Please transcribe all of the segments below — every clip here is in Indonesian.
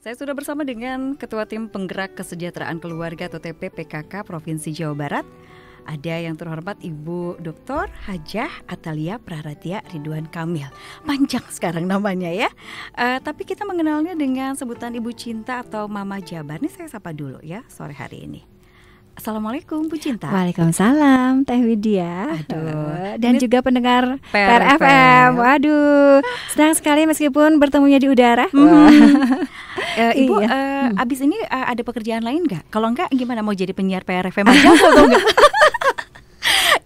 Saya sudah bersama dengan Ketua Tim Penggerak Kesejahteraan Keluarga atau TP PKK Provinsi Jawa Barat. Ada yang terhormat Ibu Dr. Hajah Atalia Praratia Ridwan Kamil. Panjang sekarang namanya ya. Tapi kita mengenalnya dengan sebutan Ibu Cinta atau Mama Jabar. Ini saya sapa dulu ya sore hari ini. Assalamualaikum Bu Cinta. Waalaikumsalam Teh Widya. Aduh. Dan juga pendengar PRFM. Waduh, senang sekali meskipun bertemunya di udara. Ibu, abis ini ada pekerjaan lain nggak? Kalau nggak gimana, mau jadi penyiar PRFM aja atau enggak?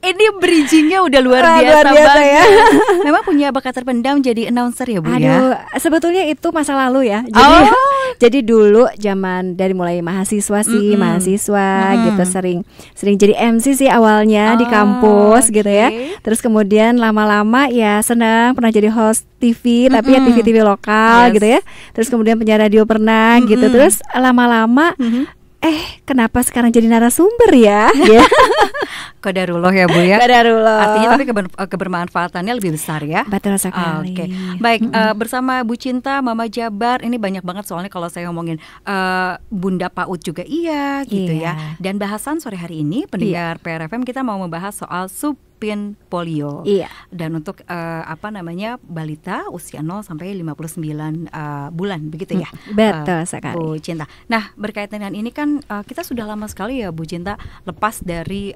Ini bridgingnya udah luar biasa banget ya. Memang punya bakat terpendam jadi announcer ya Bu. Aduh, sebetulnya itu masa lalu ya. Jadi dulu zaman dari mulai mahasiswa gitu sering jadi MC sih awalnya di kampus gitu ya. Terus kemudian lama-lama ya senang pernah jadi host TV tapi ya TV lokal gitu ya. Terus kemudian penyiar radio pernah gitu. Terus lama-lama kenapa sekarang jadi narasumber ya? Qadarullah ya Bu ya. Qadarullah. Artinya tapi kebermanfaatannya lebih besar ya. Betul sekali. Oke. Baik, bersama Bu Cinta, Mama Jabar, ini banyak banget soalnya kalau saya ngomongin Bunda PAUD juga iya gitu ya. Dan bahasan sore hari ini pendengar PRFM kita mau membahas soal supin polio. Dan untuk balita usia 0 sampai 59 bulan begitu ya. Betul sekali. Bu Cinta. Nah, berkaitan dengan ini kan kita sudah lama sekali ya Bu Cinta lepas dari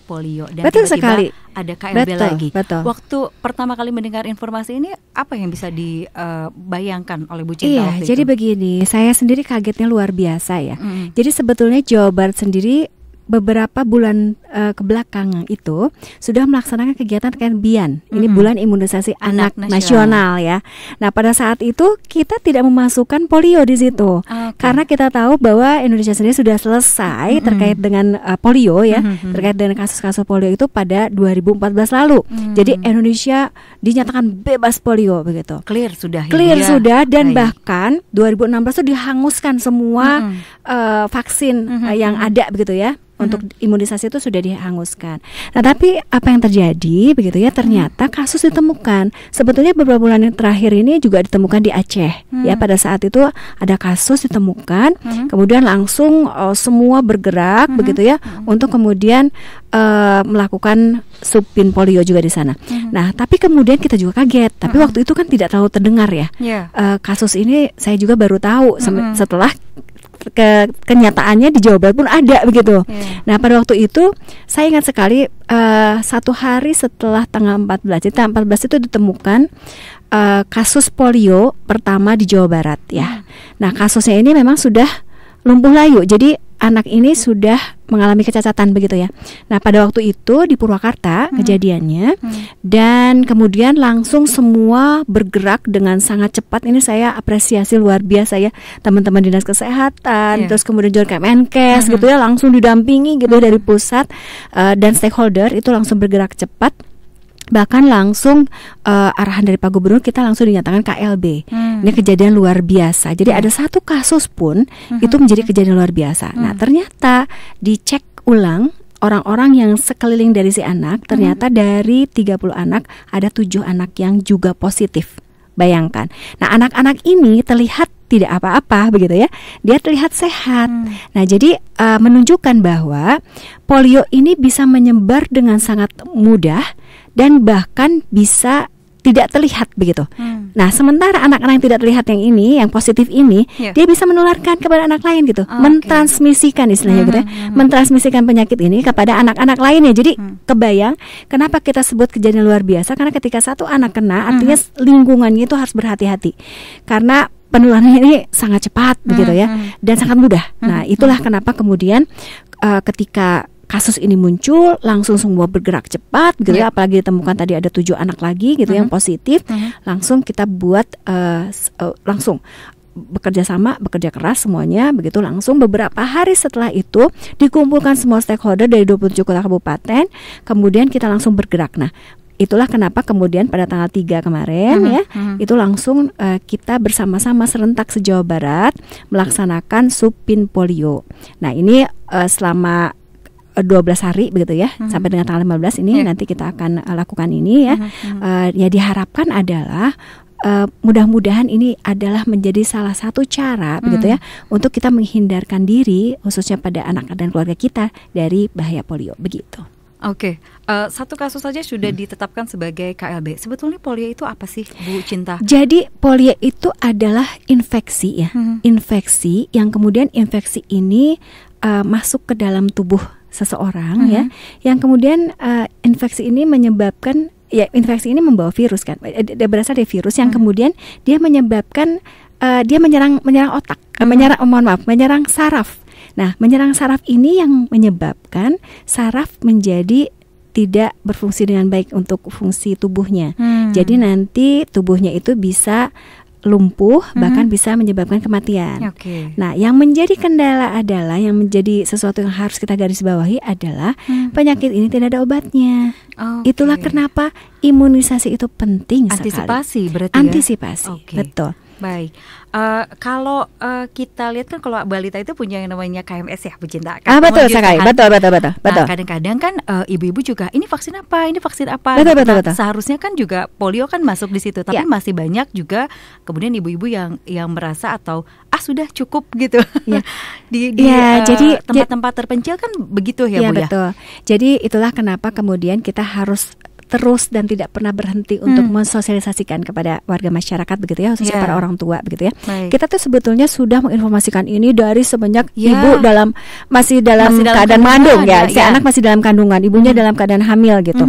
polio dan betul tiba-tiba sekali. ada KLB lagi. Betul. Waktu pertama kali mendengar informasi ini, apa yang bisa dibayangkan oleh Bu Cinta waktu jadi itu? begini, saya sendiri kagetnya luar biasa ya. Jadi sebetulnya Jawa Barat sendiri beberapa bulan kebelakang itu sudah melaksanakan kegiatan terkait BIAN. Ini bulan imunisasi anak nasional ya. Nah, pada saat itu kita tidak memasukkan polio di situ. Karena kita tahu bahwa Indonesia sendiri sudah selesai terkait dengan polio ya, terkait dengan kasus-kasus polio itu pada 2014 lalu. Jadi Indonesia dinyatakan bebas polio begitu. Clear sudah dan bahkan 2016 itu dihanguskan semua vaksin yang ada begitu ya. Untuk imunisasi itu sudah dihanguskan. Nah, tapi apa yang terjadi begitu ya? Ternyata kasus ditemukan. Sebetulnya beberapa bulan yang terakhir ini juga ditemukan di Aceh. Ya, pada saat itu ada kasus ditemukan, kemudian langsung semua bergerak begitu ya untuk kemudian melakukan supin polio juga di sana. Nah, tapi kemudian kita juga kaget. Tapi waktu itu kan tidak terlalu terdengar ya. Kasus ini saya juga baru tahu setelah kenyataannya di Jawa Barat pun ada begitu. Nah, pada waktu itu saya ingat sekali satu hari setelah tanggal 14. Jadi tanggal 14 itu ditemukan kasus polio pertama di Jawa Barat ya. Nah, kasusnya ini memang sudah lumpuh layu. Jadi anak ini sudah mengalami kecacatan begitu ya. Nah, pada waktu itu di Purwakarta kejadiannya dan kemudian langsung semua bergerak dengan sangat cepat. Ini saya apresiasi luar biasa ya, teman-teman dinas kesehatan, terus kemudian juga Kemenkes gitu ya, langsung didampingi gitu dari pusat dan stakeholder itu langsung bergerak cepat. Bahkan langsung arahan dari Pak Gubernur kita langsung dinyatakan KLB. Ini kejadian luar biasa. Jadi ada satu kasus pun itu menjadi kejadian luar biasa. Nah, ternyata dicek ulang orang-orang yang sekeliling dari si anak, ternyata dari 30 anak ada 7 anak yang juga positif. Bayangkan. Nah, anak-anak ini terlihat tidak apa-apa begitu ya. Dia terlihat sehat. Nah, jadi menunjukkan bahwa polio ini bisa menyebar dengan sangat mudah dan bahkan bisa tidak terlihat begitu. Nah, sementara anak-anak yang tidak terlihat yang ini, yang positif ini, dia bisa menularkan kepada anak lain gitu, mentransmisikan istilahnya gitu ya, mentransmisikan penyakit ini kepada anak-anak lainnya. Jadi kebayang kenapa kita sebut kejadian luar biasa? Karena ketika satu anak kena, artinya lingkungannya itu harus berhati-hati. Karena penularannya ini sangat cepat begitu ya, dan sangat mudah. Nah, itulah kenapa kemudian ketika kasus ini muncul langsung semua bergerak cepat gitu ya, apalagi ditemukan tadi ada 7 anak lagi gitu yang positif, langsung kita buat langsung bekerja keras semuanya begitu. Langsung beberapa hari setelah itu dikumpulkan semua stakeholder dari 27 kota kabupaten, kemudian kita langsung bergerak. Nah, itulah kenapa kemudian pada tanggal 3 kemarin itu langsung kita bersama-sama serentak se-Jawa Barat melaksanakan supin polio. Nah, ini selama 12 hari begitu ya, sampai dengan tanggal 15 ini nanti kita akan lakukan ini ya. Ya, diharapkan adalah mudah-mudahan ini adalah menjadi salah satu cara begitu ya untuk kita menghindarkan diri khususnya pada anak dan keluarga kita dari bahaya polio begitu. Oke, satu kasus saja sudah ditetapkan sebagai KLB. Sebetulnya polio itu apa sih, Bu Cinta? Jadi polio itu adalah infeksi ya, infeksi yang kemudian infeksi ini masuk ke dalam tubuh seseorang ya, yang kemudian infeksi ini menyebabkan infeksi ini membawa virus kan, berasal dari virus yang kemudian dia menyebabkan dia menyerang otak, menyerang saraf. Nah, menyerang saraf ini yang menyebabkan saraf menjadi tidak berfungsi dengan baik untuk fungsi tubuhnya. Jadi nanti tubuhnya itu bisa lumpuh, bahkan bisa menyebabkan kematian. Nah, yang menjadi kendala adalah, yang menjadi sesuatu yang harus kita garis bawahi adalah penyakit ini tidak ada obatnya. Itulah kenapa imunisasi itu penting sekali. Antisipasi berarti Antisipasi, betul. Baik, kalau kita lihat kan kalau balita itu punya yang namanya KMS ya, Bu Cinta. Betul sekali, betul. Nah, kadang-kadang kan ibu-ibu juga ini vaksin apa, Betul. Seharusnya kan juga polio kan masuk di situ, tapi masih banyak juga kemudian ibu-ibu yang merasa atau sudah cukup gitu. Jadi tempat-tempat terpencil kan begitu ya, Bu ya. Betul. Jadi itulah kenapa kemudian kita harus terus dan tidak pernah berhenti untuk mensosialisasikan kepada warga masyarakat begitu ya, khususnya para orang tua begitu ya. Kita tuh sebetulnya sudah menginformasikan ini dari semenjak ibu masih dalam keadaan mengandung ya. Si anak masih dalam kandungan, ibunya dalam keadaan hamil gitu.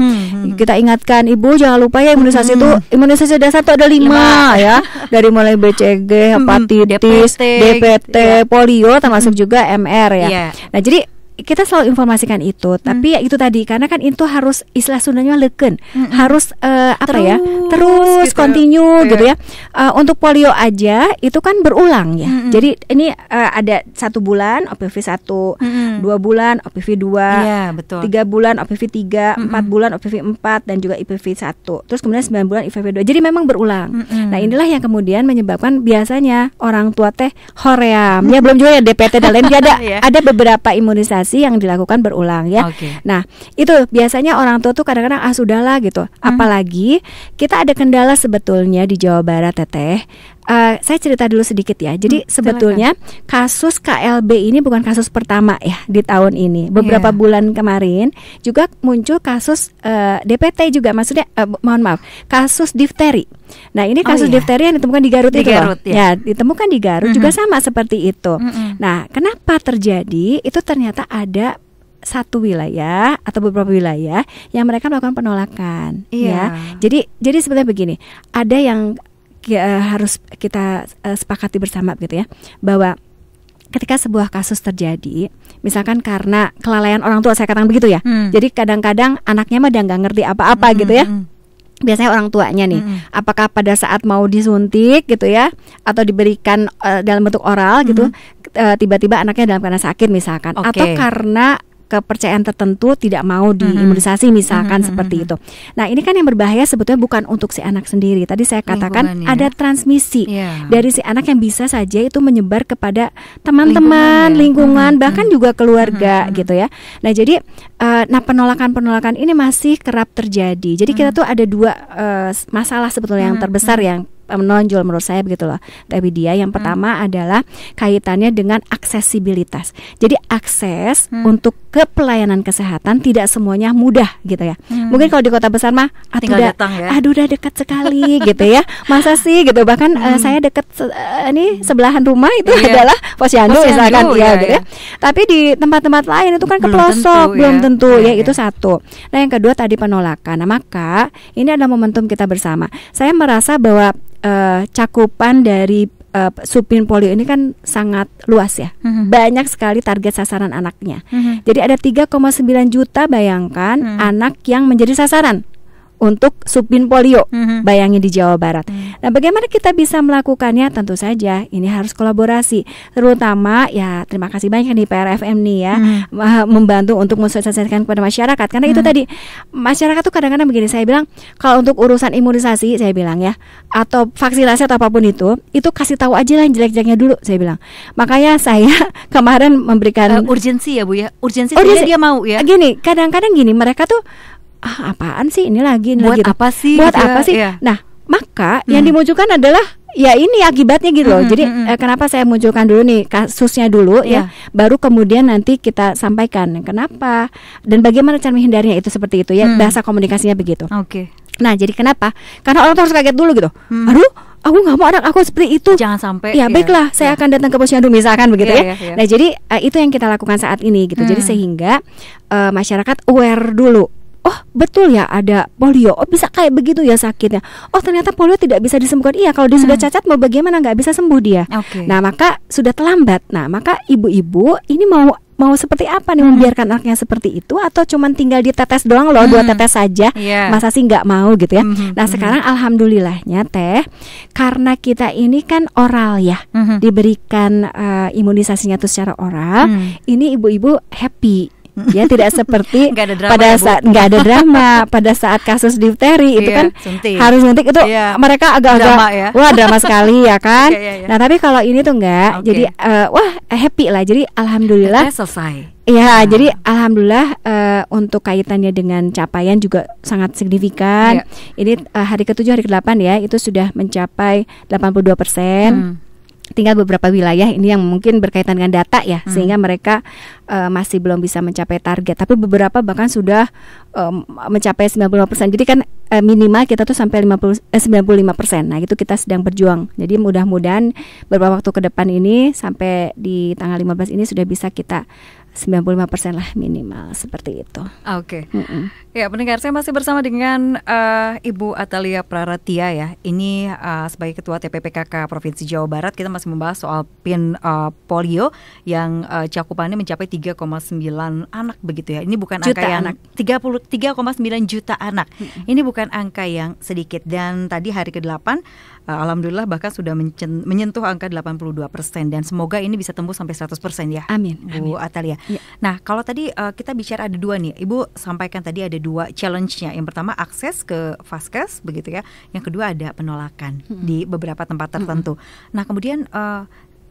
Kita ingatkan ibu jangan lupa ya imunisasi itu, imunisasi dasar tuh ada 5 ya. Dari mulai BCG, hepatitis, DPT, polio termasuk juga MR ya. Nah, jadi kita selalu informasikan itu, tapi ya itu tadi karena kan itu harus istilah Sundanya leken, harus terus gitu, continue gitu ya. Untuk polio aja itu kan berulang ya. Jadi ini ada 1 bulan OPV 1, 2 bulan OPV 2, 3 bulan OPV 3, 4 bulan OPV 4 dan juga IPV 1. Terus kemudian 9 bulan IPV 2. Jadi memang berulang. Nah, inilah yang kemudian menyebabkan biasanya orang tua teh hoream. Ya belum juga ya DPT dan lain. Ada beberapa imunisasi yang dilakukan berulang ya. Nah, itu biasanya orang tua tuh kadang-kadang sudahlah gitu. Apalagi kita ada kendala sebetulnya di Jawa Barat, Teteh. Saya cerita dulu sedikit ya. Jadi sebetulnya kasus KLB ini bukan kasus pertama ya di tahun ini. Beberapa bulan kemarin juga muncul kasus DPT juga, maksudnya kasus difteri. Nah, ini kasus difteri yang ditemukan di Garut itu loh. Ya, ditemukan di Garut juga sama seperti itu. Nah, kenapa terjadi? Itu ternyata ada satu wilayah atau beberapa wilayah yang mereka melakukan penolakan ya. Jadi sebenarnya begini, ada yang harus kita sepakati bersama gitu ya, bahwa ketika sebuah kasus terjadi, misalkan karena kelalaian orang tua, saya katakan begitu ya. Jadi kadang-kadang anaknya mah udah nggak ngerti apa-apa gitu ya. Biasanya orang tuanya nih, apakah pada saat mau disuntik gitu ya, atau diberikan dalam bentuk oral gitu, tiba-tiba anaknya dalam keadaan sakit misalkan, atau karena kepercayaan tertentu tidak mau diimunisasi misalkan seperti itu. Nah, ini kan yang berbahaya sebetulnya bukan untuk si anak sendiri. Tadi saya katakan ada transmisi dari si anak yang bisa saja itu menyebar kepada teman-teman, lingkungan, bahkan juga keluarga gitu ya. Nah, jadi penolakan ini masih kerap terjadi. Jadi kita tuh ada 2 masalah sebetulnya yang terbesar yang menonjol menurut saya begitu loh, tapi dia yang pertama adalah kaitannya dengan aksesibilitas. Jadi akses untuk ke pelayanan kesehatan tidak semuanya mudah gitu ya. Mungkin kalau di kota besar mah udah dekat sekali gitu ya. Masa sih gitu, bahkan saya dekat ini sebelahan rumah itu adalah Posyandu misalkan gitu ya. Tapi di tempat-tempat lain itu kan ke pelosok, belum tentu ya. Itu satu. Nah, yang kedua tadi penolakan. Nah, maka ini adalah momentum kita bersama. Saya merasa bahwa cakupan dari supin polio ini kan sangat luas ya. Banyak sekali target sasaran anaknya. Jadi ada 3,9 juta bayangkan anak yang menjadi sasaran untuk supin polio, bayangin di Jawa Barat. Nah, bagaimana kita bisa melakukannya? Tentu saja ini harus kolaborasi, terutama ya terima kasih banyak di PRFM nih ya, membantu untuk mensosialisasikan kepada masyarakat. Karena itu tadi masyarakat tuh kadang-kadang begini, saya bilang kalau untuk urusan imunisasi saya bilang ya, atau vaksinasi atau apapun itu kasih tahu aja lah yang jelek-jeleknya dulu, saya bilang. Makanya saya kemarin memberikan urgensi ya Bu ya, urgensi dia mau ya. Gini, kadang-kadang gini mereka tuh apaan sih ini lagi buat apa sih? Iya. Nah, maka yang dimunculkan adalah ya ini akibatnya gitu loh. Jadi kenapa saya munculkan dulu nih kasusnya dulu ya, baru kemudian nanti kita sampaikan kenapa dan bagaimana cara menghindarinya itu seperti itu ya. Bahasa komunikasinya begitu. Oke. Nah, jadi kenapa? Karena orang tuh harus kaget dulu gitu. Aduh, aku nggak mau anak aku seperti itu. Jangan sampai. Ya baiklah, saya akan datang ke posyandu misalkan begitu ya. Ya. Nah, jadi itu yang kita lakukan saat ini gitu. Jadi sehingga masyarakat aware dulu. Oh betul ya ada polio. Oh bisa kayak begitu ya sakitnya. Oh ternyata polio tidak bisa disembuhkan. Iya kalau dia sudah cacat mau bagaimana, nggak bisa sembuh dia. Nah maka sudah terlambat. Nah maka ibu-ibu ini mau seperti apa nih, membiarkan anaknya seperti itu atau cuman tinggal ditetes doang loh, 2 tetes saja. Masa sih nggak mau gitu ya. Nah sekarang alhamdulillahnya Teh, karena kita ini kan oral ya, diberikan imunisasinya tuh secara oral. Ini ibu-ibu happy. Ya tidak seperti pada saat nggak ada drama pada saat kasus difteri itu kan harus suntik itu mereka agak-agak wah drama sekali ya kan. Nah tapi kalau ini tuh enggak, jadi wah happy lah. Jadi alhamdulillah selesai. Ya, jadi alhamdulillah untuk kaitannya dengan capaian juga sangat signifikan. Ini hari ke-7 hari ke-8 ya itu sudah mencapai 82%. Tinggal beberapa wilayah ini yang mungkin berkaitan dengan data ya, sehingga mereka masih belum bisa mencapai target. Tapi beberapa bahkan sudah mencapai 90%. Jadi kan minimal kita tuh sampai 95%. Nah itu kita sedang berjuang. Jadi mudah-mudahan beberapa waktu ke depan ini sampai di tanggal 15 ini sudah bisa kita 95% lah minimal seperti itu. Oke. Ya pendengar, saya masih bersama dengan Ibu Atalia Praratia ya. Ini sebagai Ketua TPPKK Provinsi Jawa Barat. Kita masih membahas soal PIN polio yang cakupannya mencapai 3,9 anak begitu ya. Ini bukan juta angka yang anak. 3,9 juta anak. Ini bukan angka yang sedikit. Dan tadi hari ke-8 alhamdulillah bahkan sudah menyentuh angka 82% dan semoga ini bisa tembus sampai 100% ya. Amin. Bu Atalia. Ya. Nah, kalau tadi kita bicara ada 2 nih. Ibu sampaikan tadi ada 2 challenge-nya. Yang pertama akses ke vaskes begitu ya. Yang kedua ada penolakan di beberapa tempat tertentu. Nah, kemudian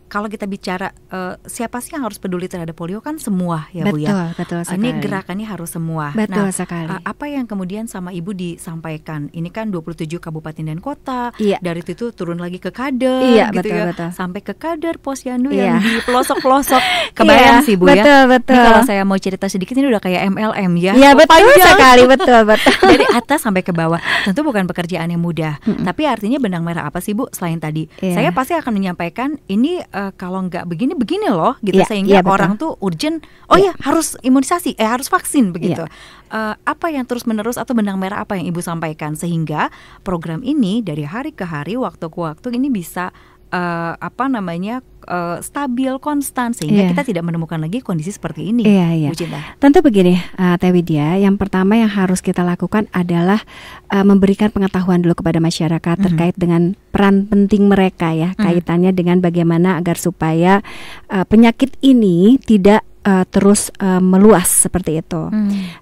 kalau kita bicara siapa sih yang harus peduli terhadap polio, kan semua ya Bu ya. Betul sekali. Ini gerakannya harus semua. Betul sekali. Apa yang kemudian sama Ibu disampaikan? Ini kan 27 kabupaten dan kota. Dari itu turun lagi ke kader gitu betul. Sampai ke kader posyandu yang di pelosok-pelosok. Kebayang sih Bu ya. Betul. Ini kalau saya mau cerita sedikit ini udah kayak MLM ya. Iya betul sekali, betul. Dari atas sampai ke bawah. Tentu bukan pekerjaan yang mudah. Tapi artinya benang merah apa sih Bu selain tadi? Saya pasti akan menyampaikan ini kalau nggak begini loh gitu, sehingga orang tuh urgent harus imunisasi, harus vaksin begitu. Apa yang terus menerus atau benang merah apa yang Ibu sampaikan sehingga program ini dari hari ke hari, waktu ke waktu ini bisa stabil, konstan sehingga kita tidak menemukan lagi kondisi seperti ini. Bu Cinta. Tentu begini, Teh Widya, yang pertama yang harus kita lakukan adalah memberikan pengetahuan dulu kepada masyarakat terkait dengan peran penting mereka ya, kaitannya dengan bagaimana agar supaya penyakit ini tidak terus meluas seperti itu.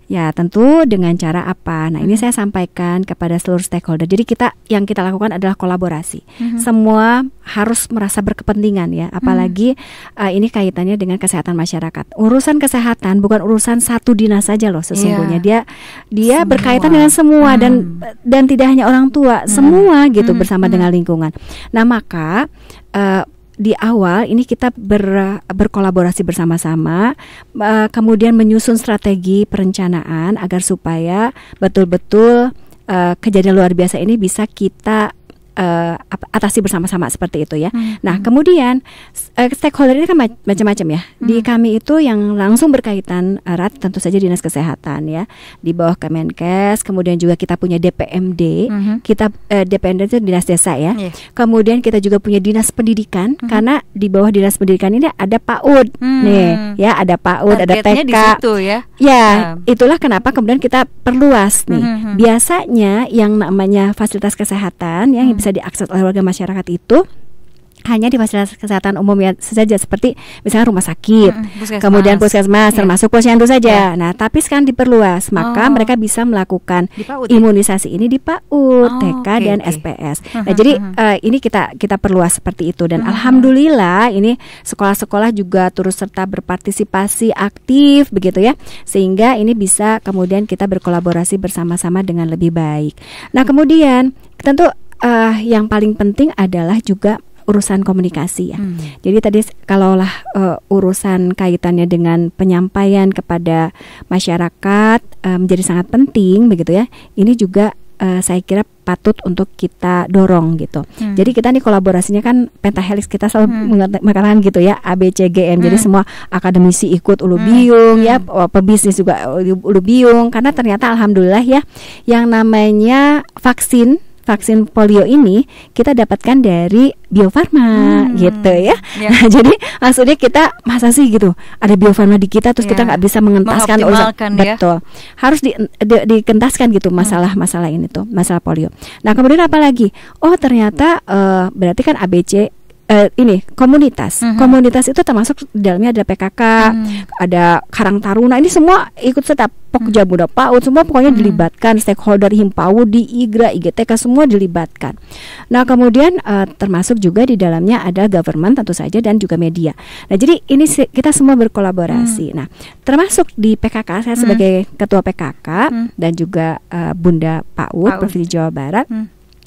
Ya tentu dengan cara apa? Nah ini saya sampaikan kepada seluruh stakeholder. Jadi yang kita lakukan adalah kolaborasi. Semua harus merasa berkepentingan ya. Apalagi ini kaitannya dengan kesehatan masyarakat. Urusan kesehatan bukan urusan satu dinas saja loh sesungguhnya. Dia berkaitan dengan semua dan tidak hanya orang tua, semua gitu bersama dengan lingkungan. Nah maka di awal ini kita berkolaborasi bersama-sama, kemudian menyusun strategi perencanaan agar supaya betul-betul kejadian luar biasa ini bisa kita atasi bersama-sama seperti itu ya. Nah kemudian stakeholder ini kan macam-macam ya. Di kami itu yang langsung berkaitan erat tentu saja Dinas Kesehatan ya, di bawah Kemenkes. Kemudian juga kita punya DPMD, kita DPMD itu Dinas Desa ya. Kemudian kita juga punya Dinas Pendidikan, karena di bawah Dinas Pendidikan ini ada PAUD nih ya, ada PAUD, ada TK di situ ya. Ya itulah kenapa kemudian kita perluas nih. Biasanya yang namanya fasilitas kesehatan yang bisa diakses oleh warga masyarakat itu hanya di fasilitas kesehatan umum ya saja, seperti misalnya rumah sakit, kemudian puskesmas, termasuk posyandu saja. Nah, tapi sekarang diperluas, maka mereka bisa melakukan imunisasi ini di PAUD, TK dan SPS. Nah, jadi ini kita perluas seperti itu, dan alhamdulillah ini sekolah-sekolah juga turut serta berpartisipasi aktif begitu ya, sehingga ini bisa kemudian kita berkolaborasi bersama-sama dengan lebih baik. Nah, kemudian tentu yang paling penting adalah juga urusan komunikasi ya. Jadi tadi kalaulah urusan kaitannya dengan penyampaian kepada masyarakat menjadi sangat penting begitu ya. Ini juga saya kira patut untuk kita dorong gitu. Jadi kita nih kolaborasinya kan Pentahelix, kita selalu mengatakan gitu ya, ABCGM. Jadi semua akademisi ikut ulu biung ya, pebisnis juga ulu biung, karena ternyata alhamdulillah ya, yang namanya vaksin polio ini kita dapatkan dari Bio Farma gitu ya. Nah, jadi maksudnya kita masa sih gitu ada Bio Farma di kita terus kita nggak bisa mengentaskan betul. Harus dikentaskan gitu masalah ini tuh, masalah polio. Nah, kemudian apa lagi? Oh, ternyata berarti kan ABC ini komunitas. Komunitas itu termasuk di dalamnya ada PKK, ada Karang Taruna. Ini semua ikut serta, Pokja Muda PAUD, semua pokoknya dilibatkan. Stakeholder Himpawudi, IGRA, IGTK semua dilibatkan. Nah, kemudian termasuk juga di dalamnya ada government tentu saja dan juga media. Nah, jadi ini kita semua berkolaborasi. Nah, termasuk di PKK, saya sebagai ketua PKK dan juga Bunda PAUD Provinsi Jawa Barat.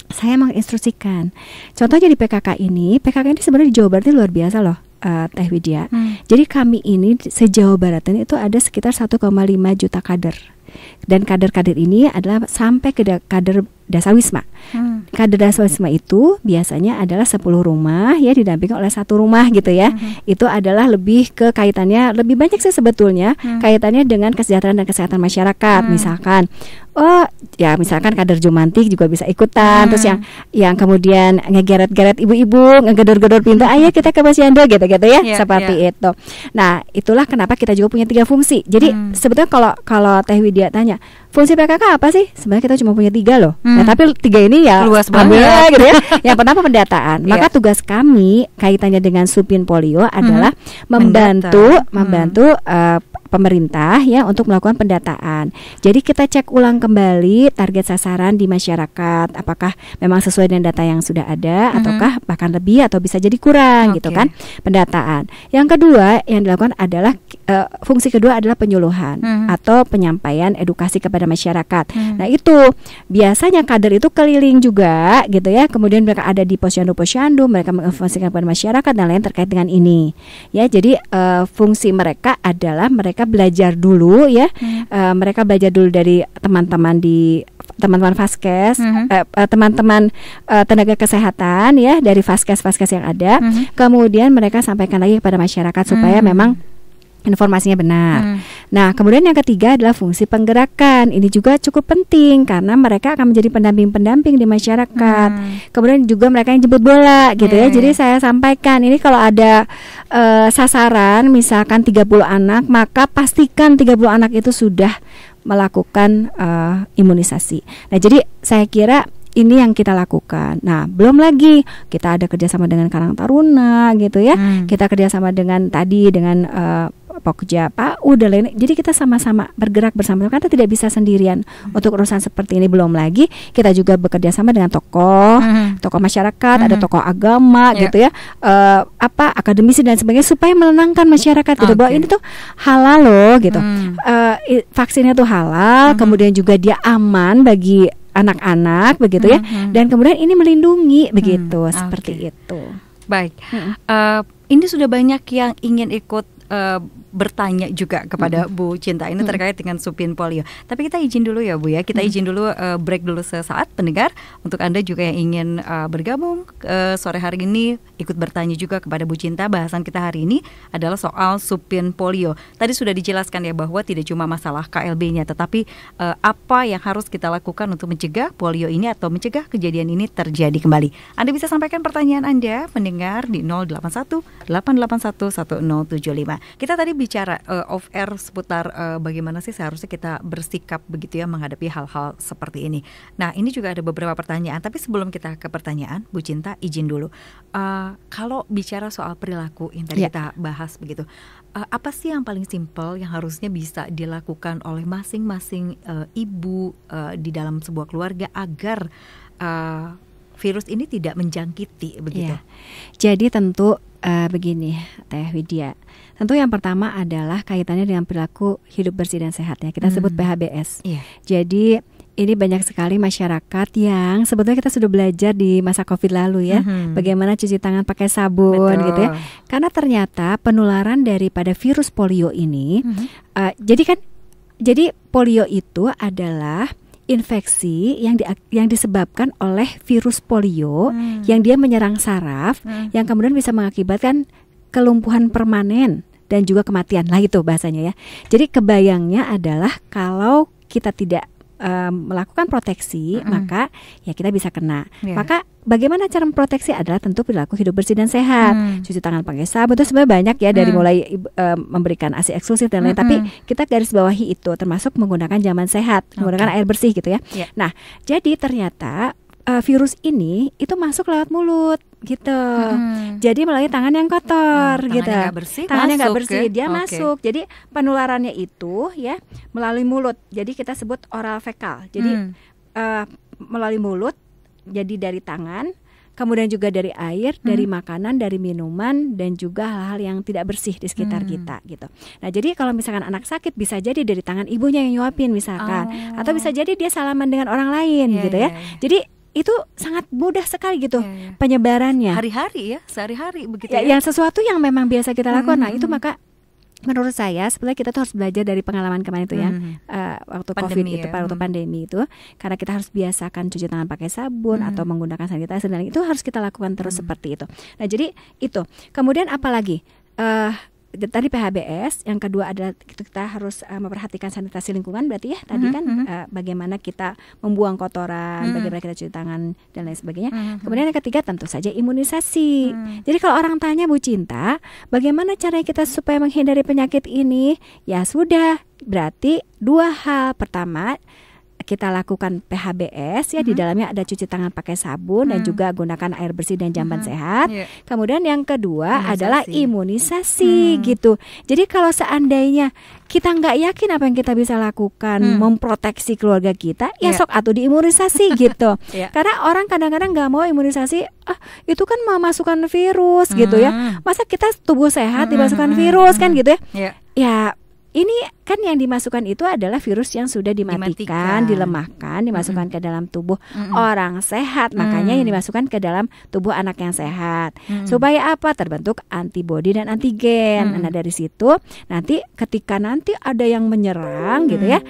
Saya menginstruksikan. Contohnya di PKK ini sebenarnya di Jawa Barat ini luar biasa loh, Teh Widya. Jadi kami ini se-Jawa Barat ini itu ada sekitar 1,5 juta kader. Dan kader-kader ini adalah sampai ke kader Dasar Wisma. Kader Dasar Wisma itu biasanya adalah 10 rumah ya, didampingi oleh 1 rumah gitu ya. Itu adalah lebih ke kaitannya, lebih banyak sih sebetulnya kaitannya dengan kesejahteraan dan kesehatan masyarakat. Misalkan misalkan kader Jumantik juga bisa ikutan. Terus yang kemudian ngegeret-geret ibu-ibu, ngegedor-gedor pintu, ayo kita ke Posyandu gitu-gitu ya, seperti itu. Nah, itulah kenapa kita juga punya 3 fungsi. Jadi sebetulnya kalau Teh Widya tanya, fungsi PKK apa sih? Sebenarnya kita cuma punya 3 loh. Nah, tapi 3 ini ya luas banget gitu ya. Yang pertama pendataan. Maka tugas kami kaitannya dengan Supin Polio adalah membantu pemerintah ya untuk melakukan pendataan. Jadi kita cek ulang kembali target sasaran di masyarakat, apakah memang sesuai dengan data yang sudah ada ataukah bahkan lebih atau bisa jadi kurang gitu kan, pendataan. Yang kedua yang dilakukan adalah fungsi kedua adalah penyuluhan atau penyampaian edukasi kepada masyarakat. Nah, itu biasanya kader itu keliling juga gitu ya. Kemudian mereka ada di posyandu, mereka menginformasikan kepada masyarakat dan lain terkait dengan ini. Ya, jadi fungsi mereka adalah mereka belajar dulu ya. Mereka belajar dulu dari teman-teman Vaskes, teman-teman tenaga kesehatan ya dari Vaskes yang ada. Kemudian mereka sampaikan lagi kepada masyarakat supaya memang informasinya benar. Nah, kemudian yang ketiga adalah fungsi penggerakan. Ini juga cukup penting karena mereka akan menjadi pendamping-pendamping di masyarakat. Kemudian juga mereka yang jemput bola gitu ya. Jadi saya sampaikan ini kalau ada sasaran misalkan 30 anak, maka pastikan 30 anak itu sudah melakukan imunisasi. Nah, jadi saya kira ini yang kita lakukan. Nah, belum lagi kita ada kerjasama dengan Karang Taruna gitu ya. Kita kerjasama dengan Pokja PAUD dan lain. Jadi kita sama-sama bergerak bersama, karena tidak bisa sendirian untuk urusan seperti ini. Belum lagi kita juga bekerja sama dengan tokoh masyarakat, ada tokoh agama gitu ya, akademisi dan sebagainya supaya menenangkan masyarakat gitu bahwa ini tuh halal loh gitu. Vaksinnya tuh halal, kemudian juga dia aman bagi anak-anak begitu ya, dan kemudian ini melindungi begitu, seperti itu. Baik, ini sudah banyak yang ingin ikut bertanya juga kepada Bu Cinta ini terkait dengan Supin Polio. Tapi kita izin dulu ya Bu ya, kita izin dulu break dulu sesaat pendengar. Untuk Anda juga yang ingin bergabung sore hari ini ikut bertanya juga kepada Bu Cinta. Bahasan kita hari ini adalah soal Supin Polio. Tadi sudah dijelaskan ya bahwa tidak cuma masalah KLB-nya, tetapi apa yang harus kita lakukan untuk mencegah polio ini atau mencegah kejadian ini terjadi kembali. Anda bisa sampaikan pertanyaan Anda pendengar di 081 881 1075. Kita tadi bicara off air seputar bagaimana sih seharusnya kita bersikap begitu ya menghadapi hal-hal seperti ini. Nah, ini juga ada beberapa pertanyaan, tapi sebelum kita ke pertanyaan, Bu Cinta izin dulu. Kalau bicara soal perilaku yang tadi kita bahas begitu, apa sih yang paling simpel yang harusnya bisa dilakukan oleh masing-masing ibu di dalam sebuah keluarga agar virus ini tidak menjangkiti begitu? Jadi tentu begini, Teh Widya. Tentu yang pertama adalah kaitannya dengan perilaku hidup bersih dan sehat ya. Kita sebut PHBS. Jadi ini banyak sekali masyarakat yang sebetulnya kita sudah belajar di masa COVID lalu ya, bagaimana cuci tangan pakai sabun. Betul. Gitu ya. Karena ternyata penularan daripada virus polio ini, jadi polio itu adalah infeksi yang disebabkan oleh virus polio yang dia menyerang saraf, yang kemudian bisa mengakibatkan kelumpuhan permanen dan juga kematian. Lah itu bahasanya ya. Jadi kebayangnya adalah kalau kita tidak melakukan proteksi, maka ya kita bisa kena. Maka bagaimana cara memproteksi adalah tentu perilaku hidup bersih dan sehat. Cuci tangan pakai sabun itu sebenarnya banyak ya, dari mulai memberikan ASI eksklusif dan lain. Tapi kita garis bawahi itu, termasuk menggunakan jaman sehat, menggunakan air bersih gitu ya. Nah, jadi ternyata virus ini itu masuk lewat mulut gitu. Jadi melalui tangan yang kotor gitu. Tangannya nggak bersih, dia masuk. Jadi penularannya itu ya melalui mulut. Jadi kita sebut oral fekal. Jadi melalui mulut. Jadi dari tangan, kemudian juga dari air, dari makanan, dari minuman, dan juga hal-hal yang tidak bersih di sekitar kita gitu. Nah, jadi kalau misalkan anak sakit bisa jadi dari tangan ibunya yang nyuapin misalkan, atau bisa jadi dia salaman dengan orang lain gitu ya. Jadi itu sangat mudah sekali gitu penyebarannya. Hari-hari ya, sehari-hari begitu ya. Yang sesuatu yang memang biasa kita lakukan. Nah, itu maka menurut saya sebenarnya kita tuh harus belajar dari pengalaman kemarin itu ya, waktu pandemi, COVID itu, waktu pandemi itu, karena kita harus biasakan cuci tangan pakai sabun atau menggunakan sanitizer, dan itu harus kita lakukan terus seperti itu. Nah, jadi itu. Kemudian apalagi? Tadi PHBS, yang kedua adalah kita harus memperhatikan sanitasi lingkungan, berarti ya tadi kan bagaimana kita membuang kotoran, bagaimana kita cuci tangan dan lain sebagainya. Kemudian yang ketiga tentu saja imunisasi. Jadi kalau orang tanya Bu Cinta, bagaimana caranya kita supaya menghindari penyakit ini? Ya sudah, berarti dua hal. Pertama, kita lakukan PHBS ya, di dalamnya ada cuci tangan pakai sabun dan juga gunakan air bersih dan jamban sehat. Kemudian yang kedua adalah imunisasi gitu. Jadi kalau seandainya kita nggak yakin apa yang kita bisa lakukan memproteksi keluarga kita, ya sok atuh diimunisasi gitu. Karena orang kadang-kadang nggak mau imunisasi, itu kan memasukkan virus gitu ya. Masa kita tubuh sehat dimasukkan virus kan gitu ya. Ya ini kan yang dimasukkan itu adalah virus yang sudah dimatikan, dilemahkan, dimasukkan ke dalam tubuh orang sehat. Makanya yang dimasukkan ke dalam tubuh anak yang sehat. Supaya apa? Terbentuk antibodi dan antigen. Nah, dari situ nanti ketika nanti ada yang menyerang gitu ya,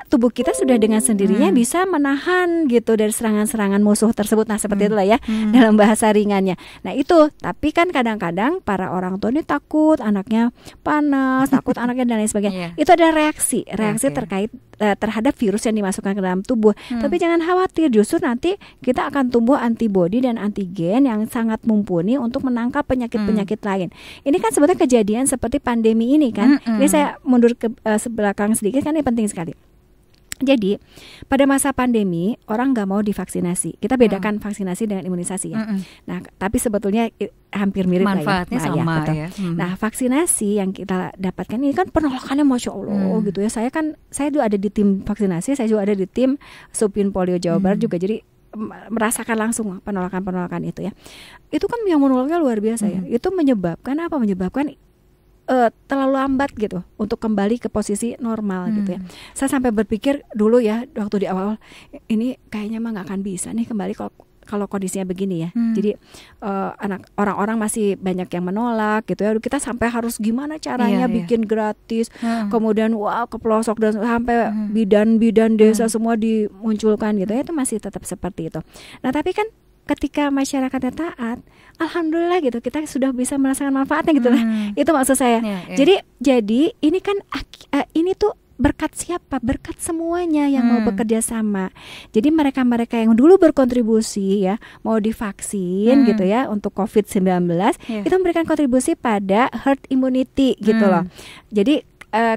tubuh kita sudah dengan sendirinya bisa menahan gitu dari serangan-serangan musuh tersebut. Nah, seperti itulah ya dalam bahasa ringannya. Nah, itu. Tapi kan kadang-kadang para orang tua ini takut anaknya panas, takut anaknya dan lain sebagainya. Itu adalah reaksi terkait terhadap virus yang dimasukkan ke dalam tubuh. Tapi jangan khawatir, justru nanti kita akan tumbuh antibodi dan antigen yang sangat mumpuni untuk menangkal penyakit-penyakit lain. Ini kan sebetulnya kejadian seperti pandemi ini kan. Ini saya mundur ke belakang sedikit, kan ini penting sekali. Jadi pada masa pandemi orang nggak mau divaksinasi. Kita bedakan vaksinasi dengan imunisasi ya. Nah, tapi sebetulnya hampir mirip manfaatnya lah ya. sama ya. Nah, vaksinasi yang kita dapatkan ini kan penolakannya Masya Allah gitu ya. Saya juga ada di tim vaksinasi, saya juga ada di tim Supin Polio Jawa Barat juga. Jadi merasakan langsung penolakan itu ya. Itu kan yang menolaknya luar biasa ya. Itu menyebabkan apa? Menyebabkan terlalu lambat gitu untuk kembali ke posisi normal gitu ya. Saya sampai berpikir dulu ya waktu di awal, ini kayaknya mah nggak akan bisa nih kembali kalau kondisinya begini ya. Jadi orang-orang masih banyak yang menolak gitu ya. Kita sampai harus gimana caranya bikin gratis, kemudian ke pelosok dan sampai bidan-bidan desa semua dimunculkan gitu ya. Itu masih tetap seperti itu. Nah, tapi kan ketika masyarakatnya taat, alhamdulillah gitu, kita sudah bisa merasakan manfaatnya gitu lah. Itu maksud saya. Jadi ini kan ini tuh berkat siapa? Berkat semuanya yang mau bekerja sama. Jadi mereka-mereka yang dulu berkontribusi ya, mau divaksin gitu ya untuk COVID-19, itu memberikan kontribusi pada herd immunity gitu loh. Jadi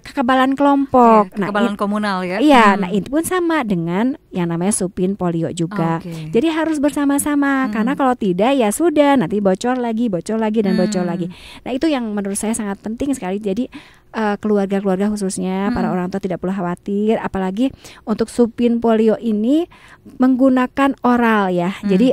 kekebalan kelompok, kekebalan komunal ya. Iya, nah itu pun sama dengan yang namanya Supin Polio juga. Jadi harus bersama-sama, karena kalau tidak ya sudah nanti bocor lagi dan bocor lagi. Nah, itu yang menurut saya sangat penting sekali. Jadi keluarga-keluarga khususnya para orang tua tidak perlu khawatir, apalagi untuk Supin Polio ini menggunakan oral ya. Jadi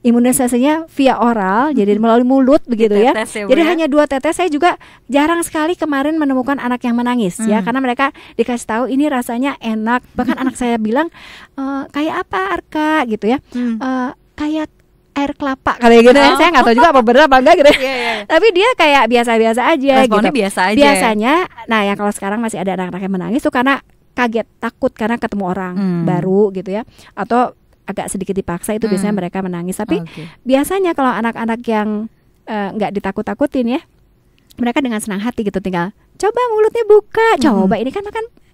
imunisasinya via oral, jadi melalui mulut begitu ya. Jadi hanya 2 tetes. Saya juga jarang sekali kemarin menemukan anak anak yang menangis ya, karena mereka dikasih tahu ini rasanya enak. Bahkan anak saya bilang kayak apa Arka gitu ya, kayak air kelapa kayak gitu ya. Saya nggak tahu juga apa benar apa enggak gitu. Tapi dia kayak biasa-biasa aja. Responnya gitu. Biasa aja. Biasanya, nah ya kalau sekarang masih ada anak-anak yang menangis tuh karena kaget, takut karena ketemu orang baru gitu ya, atau agak sedikit dipaksa, itu biasanya mereka menangis. Tapi biasanya kalau anak-anak yang nggak ditakut-takutin ya, mereka dengan senang hati gitu, tinggal coba mulutnya buka, coba ini kan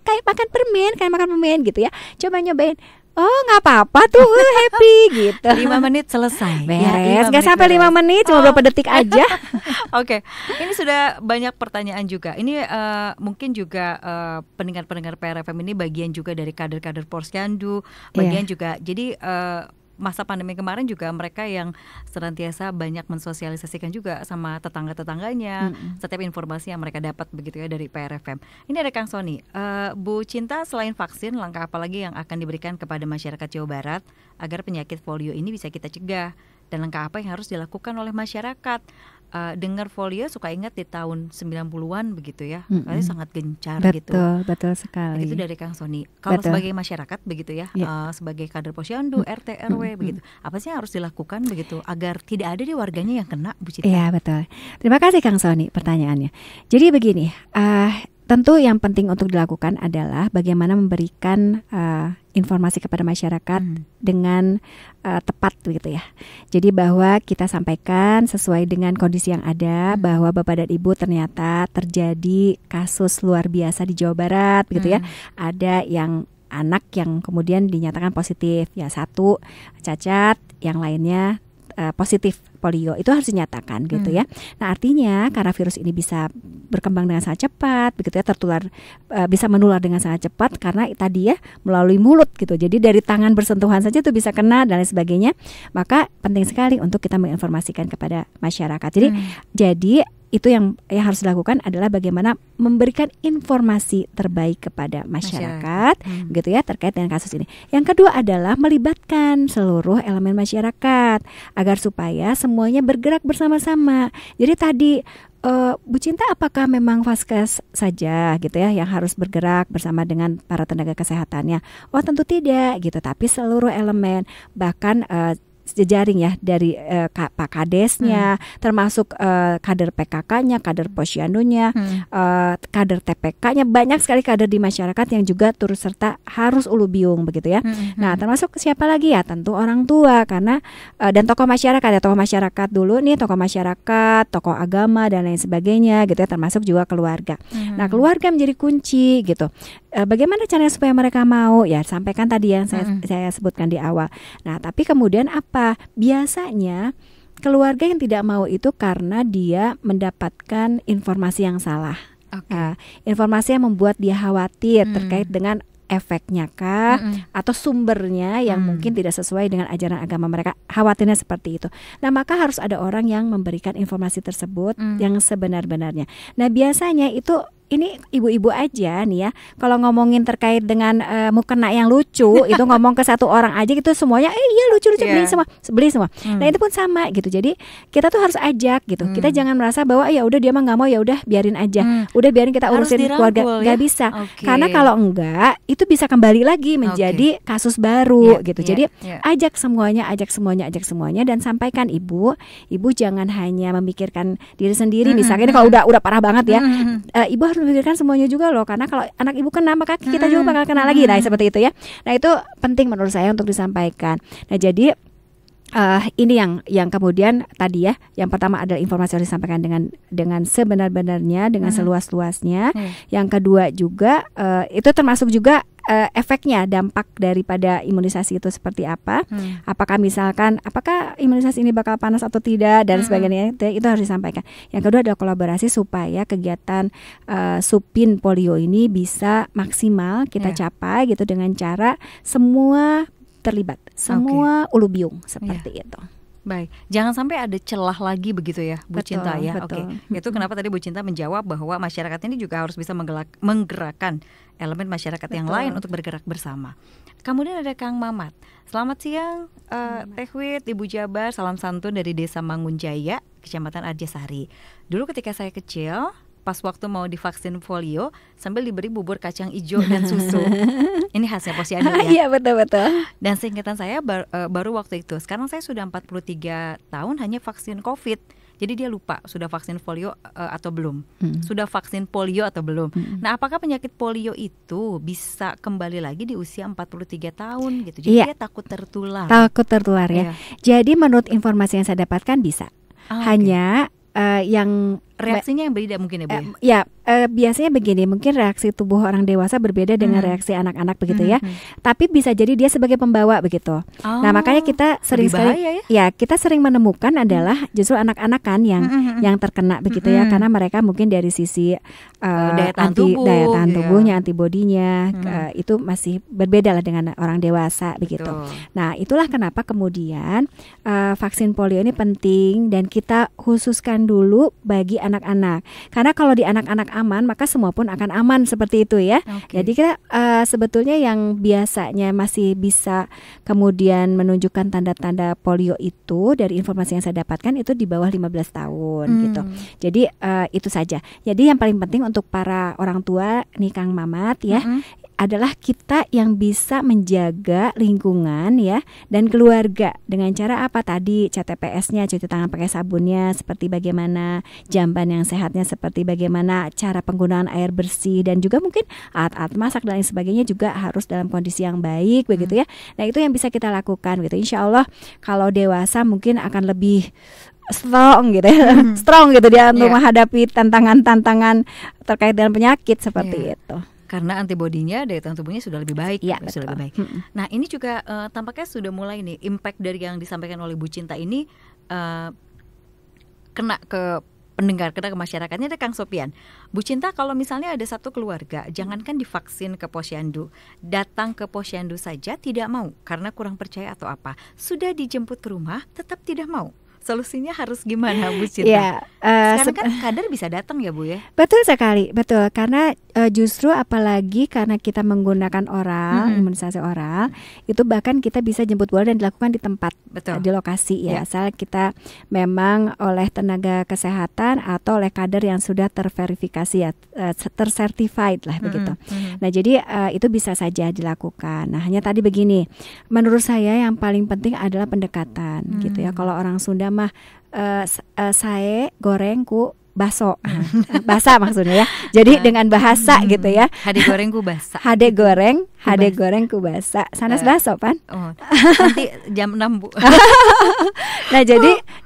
kayak makan permen gitu ya, coba nyobain. Oh nggak apa-apa tuh, happy gitu. 5 menit selesai. Beres, nggak sampai 5 menit, cuma beberapa detik aja. Oke, ini sudah banyak pertanyaan juga. Ini mungkin juga pendengar-pendengar PRFM ini bagian juga dari kader-kader Posyandu, bagian juga. Jadi masa pandemi kemarin juga mereka yang senantiasa banyak mensosialisasikan juga sama tetangga-tetangganya setiap informasi yang mereka dapat begitu ya dari PRFM. Ini ada Kang Sony, Bu Cinta, selain vaksin, langkah apa lagi yang akan diberikan kepada masyarakat Jawa Barat agar penyakit polio ini bisa kita cegah, dan langkah apa yang harus dilakukan oleh masyarakat? Dengar polio suka ingat di tahun 90-an begitu ya, sangat gencar gitu. Betul sekali. Itu dari Kang Sony. Kalau sebagai masyarakat begitu ya, sebagai kader Posyandu, RT, RW begitu, apa sih yang harus dilakukan begitu agar tidak ada di warganya yang kena, Bu Cinta? Iya betul. Terima kasih Kang Sony pertanyaannya. Jadi begini, tentu yang penting untuk dilakukan adalah bagaimana memberikan informasi kepada masyarakat dengan tepat begitu ya. Jadi bahwa kita sampaikan sesuai dengan kondisi yang ada, bahwa Bapak dan Ibu ternyata terjadi kasus luar biasa di Jawa Barat begitu ya. Ada yang anak yang kemudian dinyatakan positif, ya satu cacat, yang lainnya positif polio, itu harus dinyatakan gitu ya. Nah artinya karena virus ini bisa berkembang dengan sangat cepat begitu ya, tertular, bisa menular dengan sangat cepat karena tadi ya melalui mulut gitu. Jadi dari tangan bersentuhan saja itu bisa kena dan lain sebagainya. Maka penting sekali untuk kita menginformasikan kepada masyarakat. Jadi itu yang harus dilakukan adalah bagaimana memberikan informasi terbaik kepada masyarakat gitu ya terkait dengan kasus ini. Yang kedua adalah melibatkan seluruh elemen masyarakat agar supaya semuanya bergerak bersama-sama. Jadi tadi Bu Cinta, apakah memang Vaskes saja gitu ya yang harus bergerak bersama dengan para tenaga kesehatannya? Oh tentu tidak gitu, tapi seluruh elemen, bahkan jejaring ya dari Pak Kadesnya, termasuk kader PKK-nya, kader Posyandunya, kader TPK-nya, banyak sekali kader di masyarakat yang juga turut serta harus ulu biung begitu ya. Nah termasuk siapa lagi ya, tentu orang tua karena dan tokoh masyarakat ya, tokoh masyarakat dulu nih, tokoh masyarakat, tokoh agama dan lain sebagainya gitu ya, termasuk juga keluarga. Nah keluarga menjadi kunci gitu. Bagaimana caranya supaya mereka mau? Ya sampaikan tadi yang saya sebutkan di awal. Nah tapi kemudian apa? Biasanya keluarga yang tidak mau itu karena dia mendapatkan informasi yang salah, informasi yang membuat dia khawatir terkait dengan efeknya kah atau sumbernya yang mungkin tidak sesuai dengan ajaran agama mereka, khawatirnya seperti itu. Nah maka harus ada orang yang memberikan informasi tersebut yang sebenar-benarnya. Nah biasanya itu ini ibu-ibu aja nih ya, kalau ngomongin terkait dengan mukena yang lucu itu ngomong ke satu orang aja gitu semuanya iya lucu-lucu beli semua. Nah itu pun sama gitu. Jadi kita tuh harus ajak gitu. Kita jangan merasa bahwa ya udah dia mah nggak mau, ya udah biarin aja. Udah biarin kita urusin keluarga. Nggak bisa. Karena kalau enggak itu bisa kembali lagi menjadi kasus baru gitu. Jadi ajak semuanya dan sampaikan ibu jangan hanya memikirkan diri sendiri. Misalnya kalau udah parah banget ya, ibu harus memikirkan semuanya juga loh, karena kalau anak ibu kena maka kita juga bakal kena lagi. Nah seperti itu ya. Nah itu penting menurut saya untuk disampaikan. Nah jadi ini yang kemudian tadi ya, yang pertama adalah informasi harus disampaikan dengan sebenar-benarnya, dengan seluas-luasnya. Yang kedua juga itu termasuk juga efeknya, dampak daripada imunisasi itu seperti apa. Apakah misalkan apakah imunisasi ini bakal panas atau tidak dan sebagainya, itu harus disampaikan. Yang kedua adalah kolaborasi supaya kegiatan supin polio ini bisa maksimal kita capai gitu dengan cara semua terlibat, semua ulu biung seperti itu. Baik, jangan sampai ada celah lagi begitu ya, Bu Cinta ya. Oke. Itu kenapa tadi Bu Cinta menjawab bahwa masyarakat ini juga harus bisa menggerakkan elemen masyarakat yang lain untuk bergerak bersama. Kemudian ada Kang Mamat. Selamat siang, Teh Wit, Ibu Jabar, salam santun dari Desa Mangunjaya, Kecamatan Arjasari. Dulu ketika saya kecil, pas waktu mau divaksin polio sambil diberi bubur kacang hijau dan susu. Ini khasnya posyandu ya. Iya, betul-betul. Dan seingetan saya baru waktu itu. Sekarang saya sudah 43 tahun hanya vaksin COVID. Jadi dia lupa sudah vaksin polio atau belum, sudah vaksin polio atau belum. Nah, apakah penyakit polio itu bisa kembali lagi di usia 43 tahun gitu? Jadi dia takut tertular. Takut tertular ya. Jadi menurut informasi yang saya dapatkan bisa. Hanya yang reaksinya yang beda mungkin ya Bu? Biasanya begini, mungkin reaksi tubuh orang dewasa berbeda dengan reaksi anak-anak begitu ya. Tapi bisa jadi dia sebagai pembawa begitu. Nah, makanya kita sering sekali kita sering menemukan adalah justru anak-anak kan yang terkena begitu ya, karena mereka mungkin dari sisi daya tahan tubuhnya, antibodinya itu masih berbeda lah dengan orang dewasa begitu. Nah, itulah kenapa kemudian vaksin polio ini penting dan kita khususkan dulu bagi anak-anak. Karena kalau di anak-anak aman, maka semua pun akan aman seperti itu ya. Jadi kita sebetulnya yang biasanya masih bisa kemudian menunjukkan tanda-tanda polio itu dari informasi yang saya dapatkan itu di bawah 15 tahun gitu. Jadi itu saja. Jadi yang paling penting untuk para orang tua nih Kang Mamat ya, adalah kita yang bisa menjaga lingkungan ya dan keluarga dengan cara apa tadi, CTPS-nya, cuci tangan pakai sabunnya seperti bagaimana, jamban yang sehatnya seperti bagaimana, cara penggunaan air bersih dan juga mungkin alat-alat masak dan lain sebagainya juga harus dalam kondisi yang baik begitu ya. Nah, itu yang bisa kita lakukan gitu. Insya Allah kalau dewasa mungkin akan lebih strong gitu ya, strong gitu dia untuk menghadapi tantangan-tantangan terkait dengan penyakit seperti itu. Karena antibodinya, daya tahan tubuhnya sudah lebih baik, sudah lebih baik. Nah, ini juga tampaknya sudah mulai nih impact dari yang disampaikan oleh Bu Cinta ini kena ke pendengar, kena ke masyarakatnya. Ada Kang Sofian. Bu Cinta, kalau misalnya ada satu keluarga, jangankan divaksin ke posyandu, datang ke posyandu saja tidak mau karena kurang percaya atau apa. Sudah dijemput ke rumah, tetap tidak mau. Solusinya harus gimana Bu Cinta? Sekarang kan kader bisa datang ya Bu ya? Betul sekali, betul. Karena justru apalagi karena kita menggunakan oral, imunisasi oral, itu bahkan kita bisa jemput bola dan dilakukan di tempat, di lokasi ya. Asal kita memang oleh tenaga kesehatan atau oleh kader yang sudah terverifikasi ya, tersertified lah begitu. Nah, jadi itu bisa saja dilakukan. Nah, hanya tadi begini, menurut saya yang paling penting adalah pendekatan gitu ya. Kalau orang Sunda mah saya goreng ku baso, bahasa maksudnya ya. Jadi dengan bahasa gitu ya. Hade goreng ku basa. Hade goreng ku basa. Sanes baso pan. Nanti jam 6 Bu. Nah,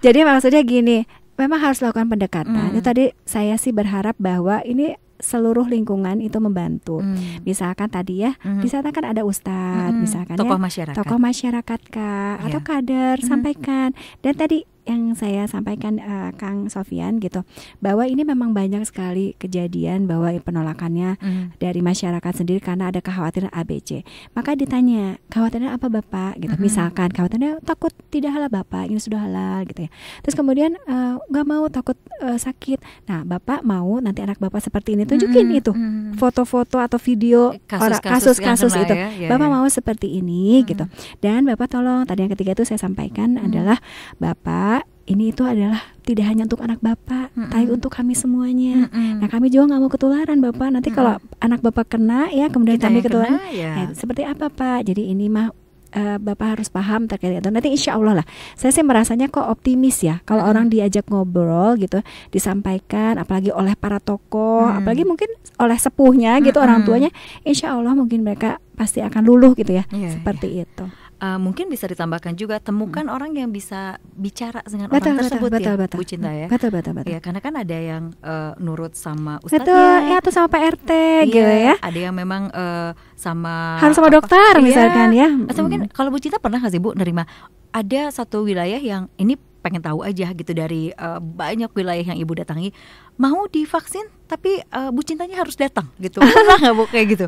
jadi maksudnya gini, memang harus lakukan pendekatan. Itu tadi saya sih berharap bahwa ini seluruh lingkungan itu membantu. Misalkan tadi ya, di sana kan ada ustadz, misalkan tokoh masyarakat Kak, atau kader, sampaikan. Dan tadi yang saya sampaikan Kang Sofian gitu, bahwa ini memang banyak sekali kejadian bahwa penolakannya dari masyarakat sendiri karena ada kekhawatiran ABC. Maka ditanya, khawatirannya apa Bapak gitu. Misalkan khawatirannya takut tidak halal Bapak, ini sudah halal gitu ya. Terus kemudian nggak mau, takut sakit. Nah, Bapak mau nanti anak Bapak seperti ini, tunjukin itu foto-foto atau video kasus-kasus itu Bapak mau seperti ini gitu. Dan Bapak tolong, tadi yang ketiga itu saya sampaikan adalah Bapak, ini itu adalah tidak hanya untuk anak Bapak, tapi untuk kami semuanya. Nah, kami juga nggak mau ketularan Bapak. Nanti kalau anak Bapak kena ya, kemudian kita kami ketularan. Seperti apa Pak? Jadi ini mah Bapak harus paham terkait itu. Nanti insya Allah lah. Saya sih merasanya kok optimis ya. Kalau orang diajak ngobrol gitu, disampaikan, apalagi oleh para tokoh, apalagi mungkin oleh sepuhnya gitu, orang tuanya, insya Allah mungkin mereka pasti akan luluh gitu ya. Seperti itu. Mungkin bisa ditambahkan juga temukan orang yang bisa bicara dengan orang tersebut Bu Cinta ya. Betul. Ya, karena kan ada yang nurut sama ustadznya, atau sama Pak RT gitu ya. Ada yang memang harus sama dokter misalkan ya. Atau mungkin kalau Bu Cinta pernah nggak sih Bu nerima ada satu wilayah yang ini pengen tahu aja gitu dari banyak wilayah yang Ibu datangi, mau divaksin tapi Bu Cintanya harus datang gitu. Pernah nggak Bu kayak gitu?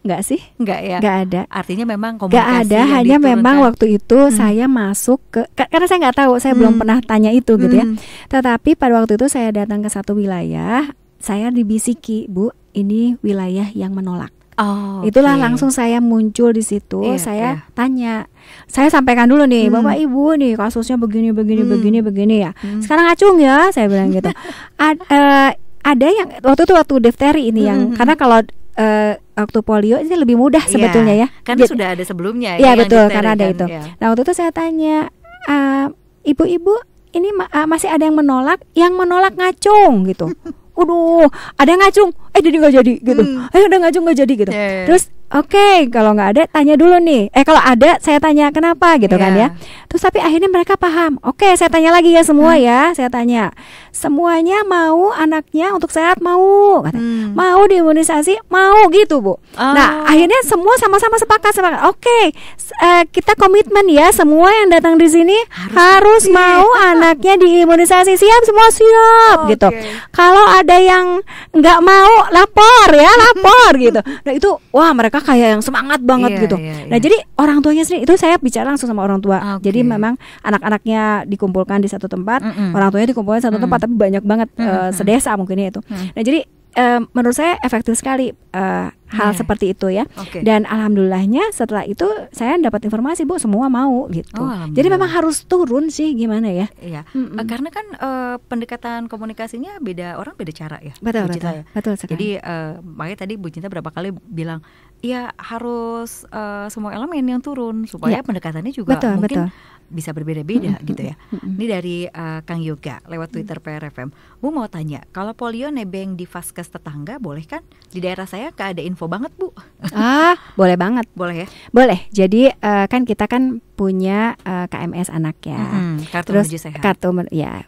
Nggak sih, nggak ya. Nggak ada. Artinya memang komunikasi nggak ada. Hanya memang waktu itu saya masuk ke, karena saya nggak tahu, saya belum pernah tanya itu gitu ya. Tetapi pada waktu itu saya datang ke satu wilayah, saya dibisiki, Bu, ini wilayah yang menolak. Itulah langsung saya muncul di situ. Saya tanya, saya sampaikan dulu nih, Bapak Ibu nih kasusnya begini ya. Sekarang acung ya, saya bilang gitu. ada yang waktu difteri ini yang karena kalau waktu polio ini lebih mudah sebetulnya ya. Karena sudah ada sebelumnya. Iya betul, karena ada itu. Nah waktu itu saya tanya, ibu-ibu ini masih ada yang menolak ngacung gitu. Ada yang ngacung, jadi nggak jadi gitu. Ada ngacung nggak jadi gitu. Terus oke, kalau nggak ada tanya dulu nih. Kalau ada saya tanya kenapa gitu kan ya. Terus tapi akhirnya mereka paham. Oke, saya tanya lagi ya semua ya. Saya tanya, semuanya mau anaknya untuk sehat mau, mau diimunisasi mau gitu Bu. Nah akhirnya semua sama-sama sepakat. Oke, kita komitmen ya semua yang datang di sini harus mau anaknya diimunisasi. Siap semua siap gitu. Kalau ada yang nggak mau lapor gitu. Nah itu wah mereka kayak yang semangat banget gitu. Nah jadi orang tuanya sendiri itu saya bicara langsung sama orang tua. Jadi memang anak-anaknya dikumpulkan di satu tempat, orang tuanya dikumpulkan di satu tempat, tapi banyak banget sedesa mungkin itu. Nah jadi menurut saya efektif sekali hal seperti itu ya. Dan alhamdulillahnya setelah itu saya dapat informasi Bu semua mau gitu. Jadi memang harus turun sih gimana ya. Karena kan pendekatan komunikasinya orang beda cara ya. Betul sekali. Jadi makanya tadi Bu Cinta berapa kali bilang ya harus semua elemen yang turun supaya pendekatannya juga mungkin bisa berbeda-beda gitu ya. Ini dari Kang Yoga lewat Twitter PRFM. Bu mau tanya, kalau polio nebeng di vaskes tetangga boleh kan? Di daerah saya gak ada info banget Bu. Boleh banget. Boleh ya? Boleh. Jadi kan kita kan punya KMS anak ya. Kartu menuju sehat.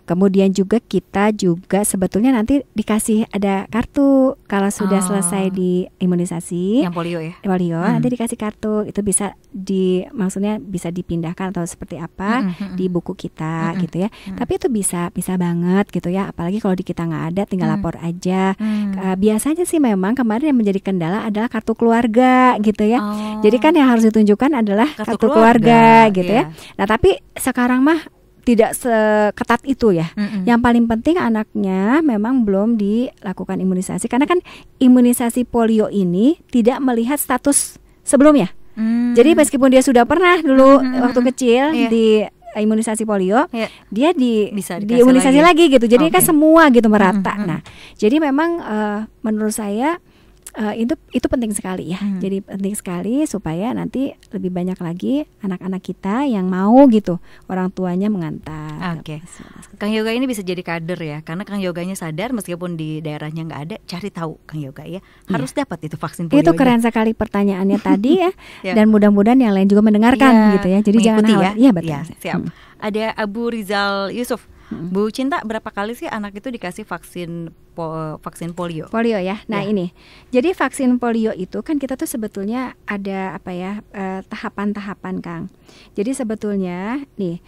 Kemudian juga kita juga sebetulnya nanti dikasih ada kartu kalau sudah selesai di imunisasi. Yang polio ya? Polio nanti dikasih kartu. Itu bisa maksudnya bisa dipindahkan atau seperti apa di buku kita gitu ya. Tapi itu bisa banget gitu ya. Apalagi kalau di kita nggak ada, tinggal lapor aja. Biasanya sih memang kemarin yang menjadi kendala adalah kartu keluarga gitu ya. Jadi kan yang harus ditunjukkan adalah kartu keluarga gitu ya. Nah tapi sekarang mah tidak seketat itu ya. Yang paling penting anaknya memang belum dilakukan imunisasi karena kan imunisasi polio ini tidak melihat status sebelumnya. Jadi meskipun dia sudah pernah dulu waktu kecil di imunisasi polio, dia diimunisasi lagi gitu. Jadi kan semua gitu merata. Nah, jadi memang menurut saya itu penting sekali ya. Jadi penting sekali supaya nanti lebih banyak lagi anak-anak kita yang mau gitu orang tuanya mengantar. Kang Yoga ini bisa jadi kader ya, karena Kang Yoganya sadar meskipun di daerahnya nggak ada, cari tahu Kang Yoga ya harus dapat itu vaksin polio. Itu keren sekali pertanyaannya tadi ya. Dan mudah-mudahan yang lain juga mendengarkan gitu ya. Jadi jangan khawatir. Iya betul. Siap. Ada Abu Rizal Yusuf. Bu Cinta, berapa kali sih anak itu dikasih vaksin polio? Polio ya. Nah ini, jadi vaksin polio itu kan kita tuh sebetulnya ada tahapan-tahapan Kang. Jadi sebetulnya nih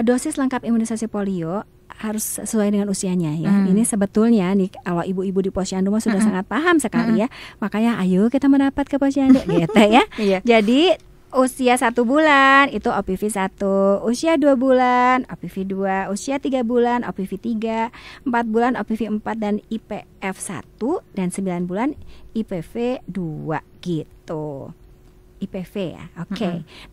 dosis lengkap imunisasi polio harus sesuai dengan usianya ya. Ini sebetulnya nih kalau ibu-ibu di posyandu sudah sangat paham sekali ya. Makanya ayo kita merapat ke posyandu gitu ya. Jadi usia 1 bulan itu OPV 1, usia 2 bulan OPV 2, usia 3 bulan OPV 3, 4 bulan OPV 4 dan IPF 1 dan 9 bulan IPV 2 gitu. IPV ya,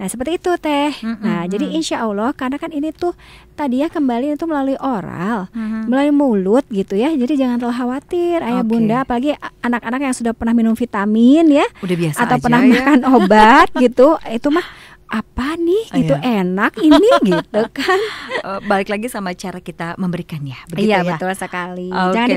Nah seperti itu Teh. Nah jadi insya Allah karena kan ini tuh tadi ya kembali itu melalui oral, melalui mulut gitu ya. Jadi jangan terlalu khawatir ayah bunda, apalagi anak-anak yang sudah pernah minum vitamin ya, udah biasa atau aja pernah makan obat gitu, itu mah apa nih itu enak ini gitu kan. Balik lagi sama cara kita memberikannya begitu ya. Betul sekali. Jangan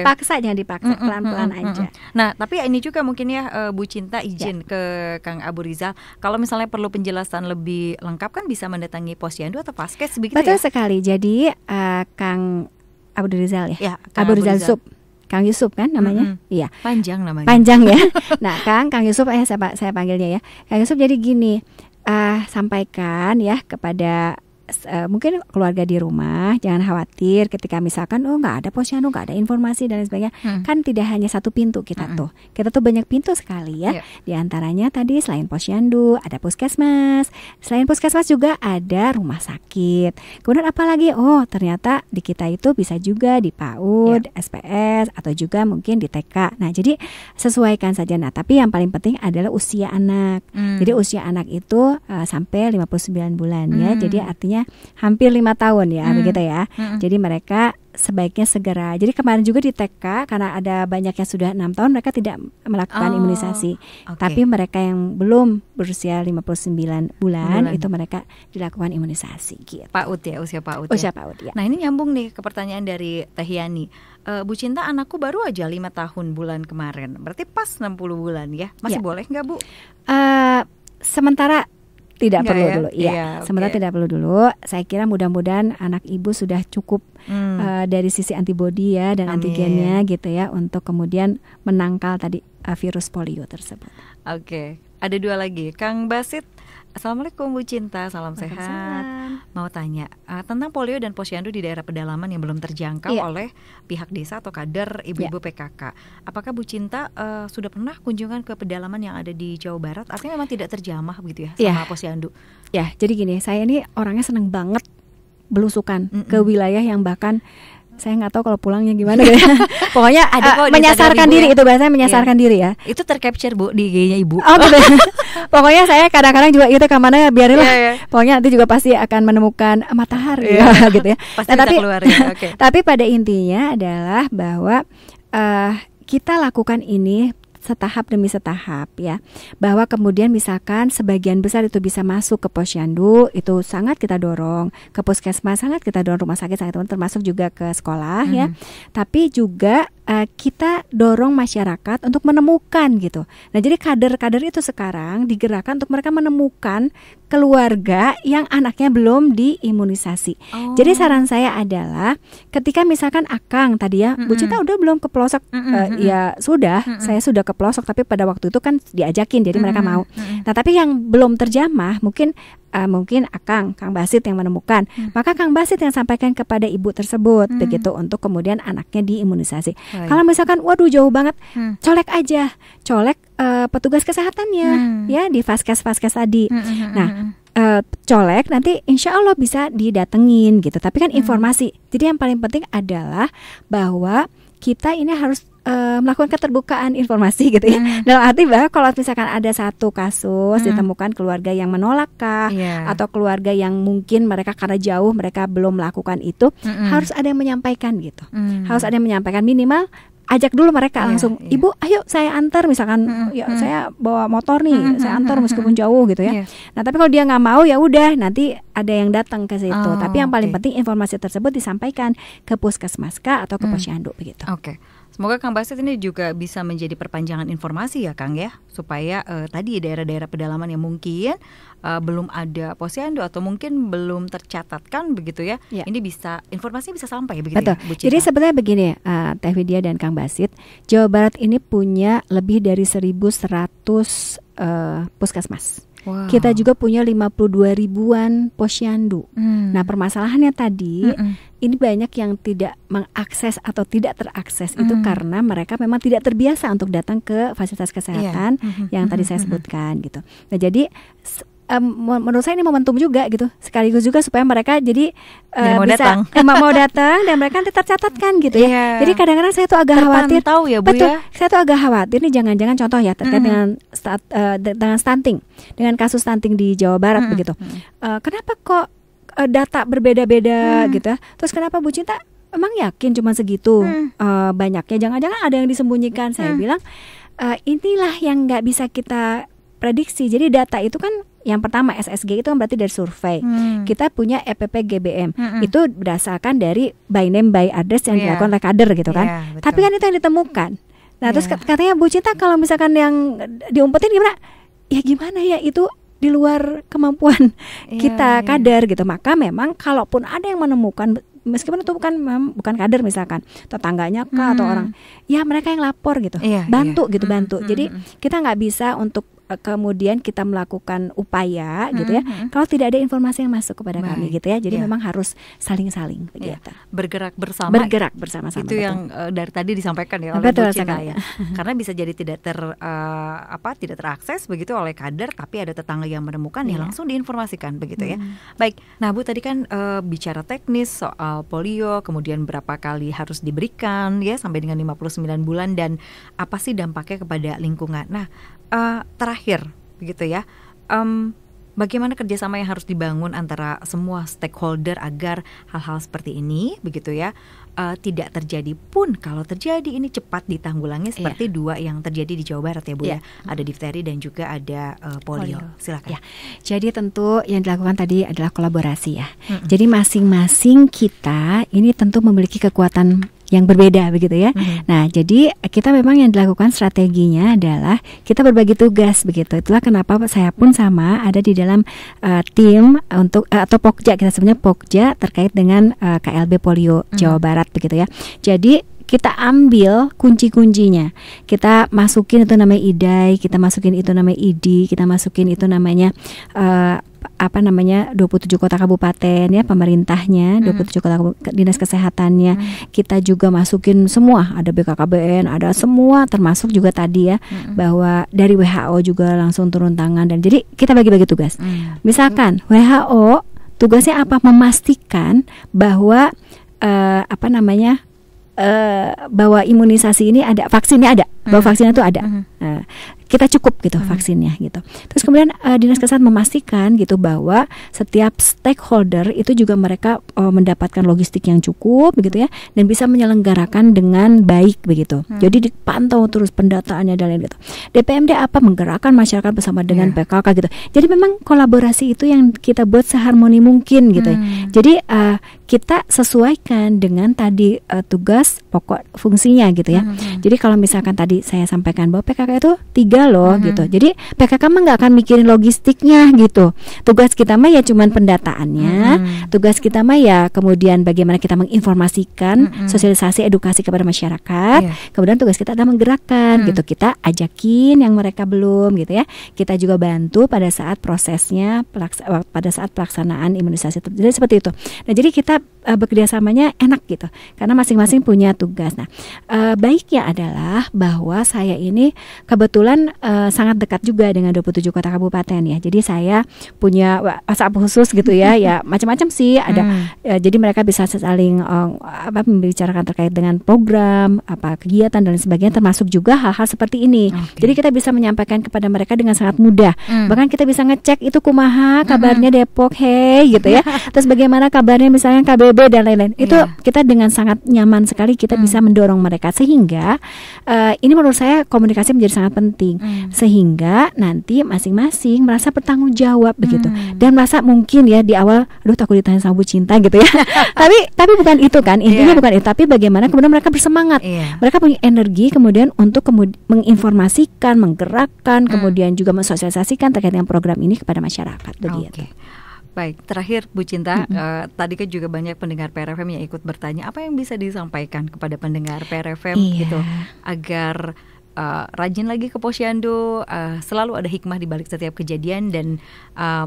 dipaksa pelan-pelan aja. Nah tapi ini juga mungkin ya Bu Cinta izin ke Kang Abu Rizal, kalau misalnya perlu penjelasan lebih lengkap kan bisa mendatangi posyandu atau vaskes begitu. Betul sekali. Jadi Kang Abu Rizal ya, Abu Rizal Sub, Kang Yusuf kan namanya. Iya. Panjang namanya. Panjang ya. Nah Kang Yusuf saya panggilnya ya. Kang Yusuf jadi gini, sampaikan ya kepada mungkin keluarga di rumah, jangan khawatir ketika misalkan nggak ada posyandu, nggak ada informasi dan lain sebagainya. Kan tidak hanya satu pintu kita tuh banyak pintu sekali ya. Di antaranya tadi selain posyandu ada puskesmas, selain puskesmas juga ada rumah sakit. Kemudian apalagi ternyata di kita itu bisa juga di PAUD, SPS atau juga mungkin di TK. Nah jadi sesuaikan saja. Nah tapi yang paling penting adalah usia anak. Jadi usia anak itu sampai 59 bulan ya. Jadi artinya hampir 5 tahun ya begitu ya. Jadi mereka sebaiknya segera. Jadi kemarin juga di TK karena ada banyak yang sudah 6 tahun mereka tidak melakukan imunisasi. Tapi mereka yang belum berusia 59 bulan itu mereka dilakukan imunisasi gitu. PAUD ya, usia PAUD. Usia PAUD ya. Nah, ini nyambung nih ke pertanyaan dari Teh Yani. Bu Cinta, anakku baru aja 5 tahun bulan kemarin. Berarti pas 60 bulan ya. Masih boleh nggak, Bu? Sementara tidak perlu dulu, sementara tidak perlu dulu. Saya kira mudah-mudahan anak ibu sudah cukup dari sisi antibodi ya dan antigennya gitu ya untuk kemudian menangkal tadi virus polio tersebut. Oke, ada 2 lagi, Kang Basit. Assalamualaikum Bu Cinta, salam sehat. Mau tanya tentang polio dan posyandu di daerah pedalaman yang belum terjangkau oleh pihak desa atau kader ibu-ibu PKK. Apakah Bu Cinta sudah pernah kunjungan ke pedalaman yang ada di Jawa Barat? Artinya memang tidak terjamah begitu ya sama posyandu? Ya, jadi gini, saya ini orangnya seneng banget belusukan ke wilayah yang bahkan saya nggak tahu kalau pulangnya gimana gitu. Pokoknya menyasarkan diri itu biasanya menyasarkan diri ya. Itu tercapture Bu di IG-nya Ibu. Gitu. Pokoknya saya kadang-kadang juga itu kemana biarinlah. Pokoknya nanti juga pasti akan menemukan matahari gitu ya. Pasti kita keluar ya. Tapi pada intinya adalah bahwa kita lakukan ini setahap demi setahap ya, bahwa kemudian misalkan sebagian besar itu bisa masuk ke posyandu, itu sangat kita dorong, ke puskesmas sangat kita dorong, rumah sakit sangat, termasuk juga ke sekolah ya, tapi juga kita dorong masyarakat untuk menemukan gitu. Nah, jadi kader-kader itu sekarang digerakkan untuk mereka menemukan keluarga yang anaknya belum diimunisasi. Jadi saran saya adalah ketika misalkan Akang tadi ya, Bu Cinta udah belum ke pelosok, ya sudah, saya sudah ke pelosok, tapi pada waktu itu kan diajakin, jadi mereka mau. Nah, tapi yang belum terjamah mungkin Kang Basit yang menemukan, maka Kang Basit yang sampaikan kepada ibu tersebut begitu untuk kemudian anaknya diimunisasi. Kalau misalkan waduh jauh banget, colek petugas kesehatannya ya di vaskes tadi. Nah, colek nanti insya Allah bisa didatengin gitu. Tapi kan informasi. Jadi yang paling penting adalah bahwa kita ini harus melakukan keterbukaan informasi gitu ya. Dalam arti bahwa kalau misalkan ada satu kasus ditemukan keluarga yang menolak atau keluarga yang mungkin mereka karena jauh mereka belum melakukan itu, harus ada yang menyampaikan gitu. Harus ada yang menyampaikan, minimal ajak dulu mereka langsung, Ibu ayo saya antar misalkan, saya bawa motor nih, saya antar meskipun jauh gitu ya. Nah, tapi kalau dia nggak mau ya udah nanti ada yang datang ke situ. Tapi yang paling penting informasi tersebut disampaikan ke puskesmas atau ke posyandu begitu. Semoga Kang Basit ini juga bisa menjadi perpanjangan informasi ya Kang ya, supaya tadi daerah-daerah pedalaman yang mungkin belum ada posyandu atau mungkin belum tercatatkan begitu ya, ini bisa informasinya bisa sampai begitu. Betul. Ya, Bu Cinta? Jadi sebenarnya begini Teh Widya dan Kang Basit, Jawa Barat ini punya lebih dari 1.100 puskesmas. Wow. Kita juga punya 52 ribuan posyandu. Nah, permasalahannya tadi ini banyak yang tidak mengakses atau tidak terakses itu karena mereka memang tidak terbiasa untuk datang ke fasilitas kesehatan yang tadi saya sebutkan gitu. Nah, jadi menurut saya ini momentum juga gitu, sekaligus juga supaya mereka jadi bisa mau datang dan mereka nanti tercatatkan gitu ya. Jadi kadang-kadang saya tuh agak khawatir, ya, Bu, betul, ya? Saya tuh agak khawatir nih jangan-jangan contoh ya terkait dengan stunting, dengan kasus stunting di Jawa Barat begitu. Kenapa kok data berbeda-beda gitu ya? Terus kenapa Bu Cinta emang yakin cuma segitu banyaknya? Jangan-jangan ada yang disembunyikan. Saya bilang inilah yang nggak bisa kita prediksi. Jadi data itu kan yang pertama SSG itu kan berarti dari survei. Kita punya EPP-GBM. Itu berdasarkan dari by name by address yang dilakukan oleh kader gitu kan. Tapi kan itu yang ditemukan. Nah, terus katanya Bu Cinta kalau misalkan yang diumpetin gimana? Ya gimana ya, itu di luar kemampuan kita kader gitu. Maka memang kalaupun ada yang menemukan, meskipun itu bukan kader misalkan, tetangganya atau orang, ya mereka yang lapor gitu, bantu. Jadi kita nggak bisa untuk kemudian kita melakukan upaya gitu ya kalau tidak ada informasi yang masuk kepada kami gitu ya. Jadi memang harus saling-saling begitu. Bergerak bersama-sama. Itu betul. Yang dari tadi disampaikan ya oleh Bu Cinta ya. Karena bisa jadi tidak tidak terakses begitu oleh kader, tapi ada tetangga yang menemukan ya langsung diinformasikan begitu ya. Baik. Nah, Bu tadi kan bicara teknis soal polio, kemudian berapa kali harus diberikan ya sampai dengan 59 bulan dan apa sih dampaknya kepada lingkungan. Nah, terakhir begitu ya, bagaimana kerjasama yang harus dibangun antara semua stakeholder agar hal-hal seperti ini begitu ya tidak terjadi, pun kalau terjadi ini cepat ditanggulangi seperti dua yang terjadi di Jawa Barat ya Bu ya, ada difteri dan juga ada polio. Silakan. Jadi tentu yang dilakukan tadi adalah kolaborasi ya. Jadi masing-masing kita ini tentu memiliki kekuatan yang berbeda begitu ya. Nah, jadi kita memang yang dilakukan strateginya adalah kita berbagi tugas begitu. Itulah kenapa saya pun sama ada di dalam tim untuk atau Pokja, kita sebenarnya Pokja terkait dengan KLB Polio Jawa Barat begitu ya. Jadi kita ambil kunci-kuncinya, kita masukin itu namanya IDAI, kita masukin itu namanya ID, kita masukin itu namanya 27 kota kabupaten ya, pemerintahnya, 27 kota dinas kesehatannya. Kita juga masukin semua, ada BKKBN, ada semua, termasuk juga tadi ya bahwa dari WHO juga langsung turun tangan. Dan jadi kita bagi-bagi tugas. Misalkan WHO tugasnya apa? Memastikan bahwa bahwa imunisasi ini ada, vaksinnya ada, bahwa vaksinnya itu ada. Kita cukup gitu vaksinnya gitu. Terus kemudian dinas kesehatan memastikan gitu bahwa setiap stakeholder itu juga mereka mendapatkan logistik yang cukup begitu ya, dan bisa menyelenggarakan dengan baik begitu. Jadi dipantau terus pendataannya dan lain gitu. DPMD apa? Menggerakkan masyarakat bersama dengan PKK gitu. Jadi memang kolaborasi itu yang kita buat seharmoni mungkin gitu ya. Jadi kita sesuaikan dengan tadi tugas pokok fungsinya gitu ya. Jadi kalau misalkan tadi saya sampaikan bahwa PKK itu 3 loh gitu. Jadi PKK mah nggak akan mikirin logistiknya gitu. Tugas kita mah ya cuman pendataannya. Tugas kita mah ya kemudian bagaimana kita menginformasikan, sosialisasi, edukasi kepada masyarakat. Kemudian tugas kita adalah menggerakkan gitu. Kita ajakin yang mereka belum gitu ya. Kita juga bantu pada saat prosesnya, pada saat pelaksanaan imunisasi. Jadi seperti itu. Nah, jadi kita bekerjasamanya enak gitu, karena masing-masing punya tugas. Nah, baiknya adalah bahwa saya ini kebetulan sangat dekat juga dengan 27 kota kabupaten ya. Jadi saya punya WhatsApp khusus gitu ya. Ya macam-macam sih ada. Jadi mereka bisa saling membicarakan terkait dengan program, kegiatan dan sebagainya, termasuk juga hal-hal seperti ini. Jadi kita bisa menyampaikan kepada mereka dengan sangat mudah. Bahkan kita bisa ngecek itu kumaha kabarnya Depok, hey gitu ya. Terus bagaimana kabarnya misalnya KBB dan lain-lain. Itu kita dengan sangat nyaman sekali kita bisa mendorong mereka, sehingga ini menurut saya komunikasi menjadi sangat penting. Sehingga nanti masing-masing merasa bertanggung jawab begitu, dan merasa mungkin ya di awal aduh takut ditanya sama Bu Cinta gitu ya. tapi bukan itu kan, intinya bukan itu, tapi bagaimana kemudian mereka bersemangat, mereka punya energi kemudian untuk menginformasikan, menggerakkan, kemudian juga mensosialisasikan terkait dengan program ini kepada masyarakat begitu. Baik, terakhir Bu Cinta, tadi kan juga banyak pendengar PRFM yang ikut bertanya, apa yang bisa disampaikan kepada pendengar PRFM gitu agar rajin lagi ke Posyandu, selalu ada hikmah di balik setiap kejadian, dan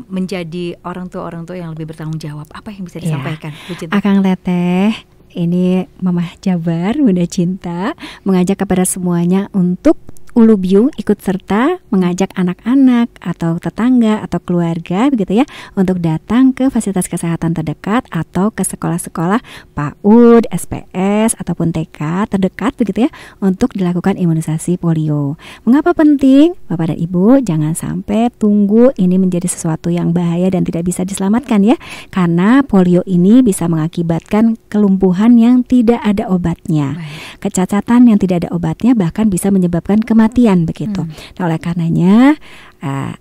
menjadi orang tua yang lebih bertanggung jawab. Apa yang bisa disampaikan Bu Cinta? Akang Teteh, ini Mama Jabar, Bunda Cinta mengajak kepada semuanya untuk Ulubiu ikut serta mengajak anak-anak atau tetangga atau keluarga begitu ya untuk datang ke fasilitas kesehatan terdekat atau ke sekolah-sekolah PAUD, SPS ataupun TK terdekat begitu ya untuk dilakukan imunisasi polio. Mengapa penting? Bapak dan Ibu, jangan sampai tunggu ini menjadi sesuatu yang bahaya dan tidak bisa diselamatkan ya, karena polio ini bisa mengakibatkan kelumpuhan yang tidak ada obatnya, kecacatan yang tidak ada obatnya, bahkan bisa menyebabkan kematian begitu. Nah, oleh karenanya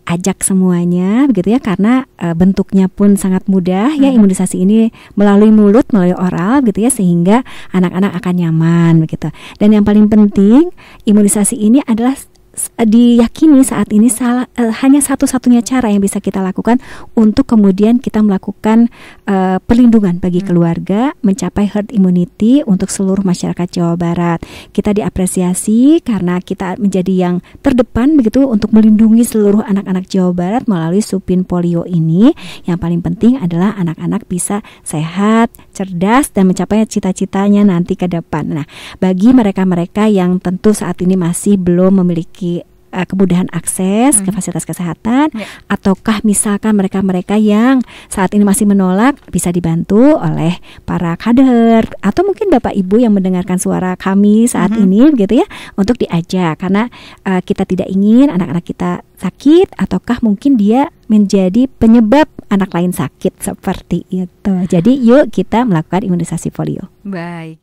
ajak semuanya begitu ya, karena bentuknya pun sangat mudah ya, imunisasi ini melalui mulut, melalui oral gitu ya, sehingga anak-anak akan nyaman begitu. Dan yang paling penting, imunisasi ini adalah diyakini saat ini hanya satu-satunya cara yang bisa kita lakukan untuk kemudian kita melakukan perlindungan bagi keluarga, mencapai herd immunity untuk seluruh masyarakat Jawa Barat. Kita diapresiasi karena kita menjadi yang terdepan begitu untuk melindungi seluruh anak-anak Jawa Barat melalui Supin Polio ini. Yang paling penting adalah anak-anak bisa sehat, cerdas, dan mencapai cita-citanya nanti ke depan. Nah, bagi mereka-mereka yang tentu saat ini masih belum memiliki kemudahan akses ke fasilitas kesehatan, ataukah misalkan mereka-mereka yang saat ini masih menolak bisa dibantu oleh para kader atau mungkin Bapak Ibu yang mendengarkan suara kami saat ini begitu ya, untuk diajak, karena kita tidak ingin anak-anak kita sakit ataukah mungkin dia menjadi penyebab anak lain sakit seperti itu. Jadi yuk kita melakukan imunisasi polio. Baik.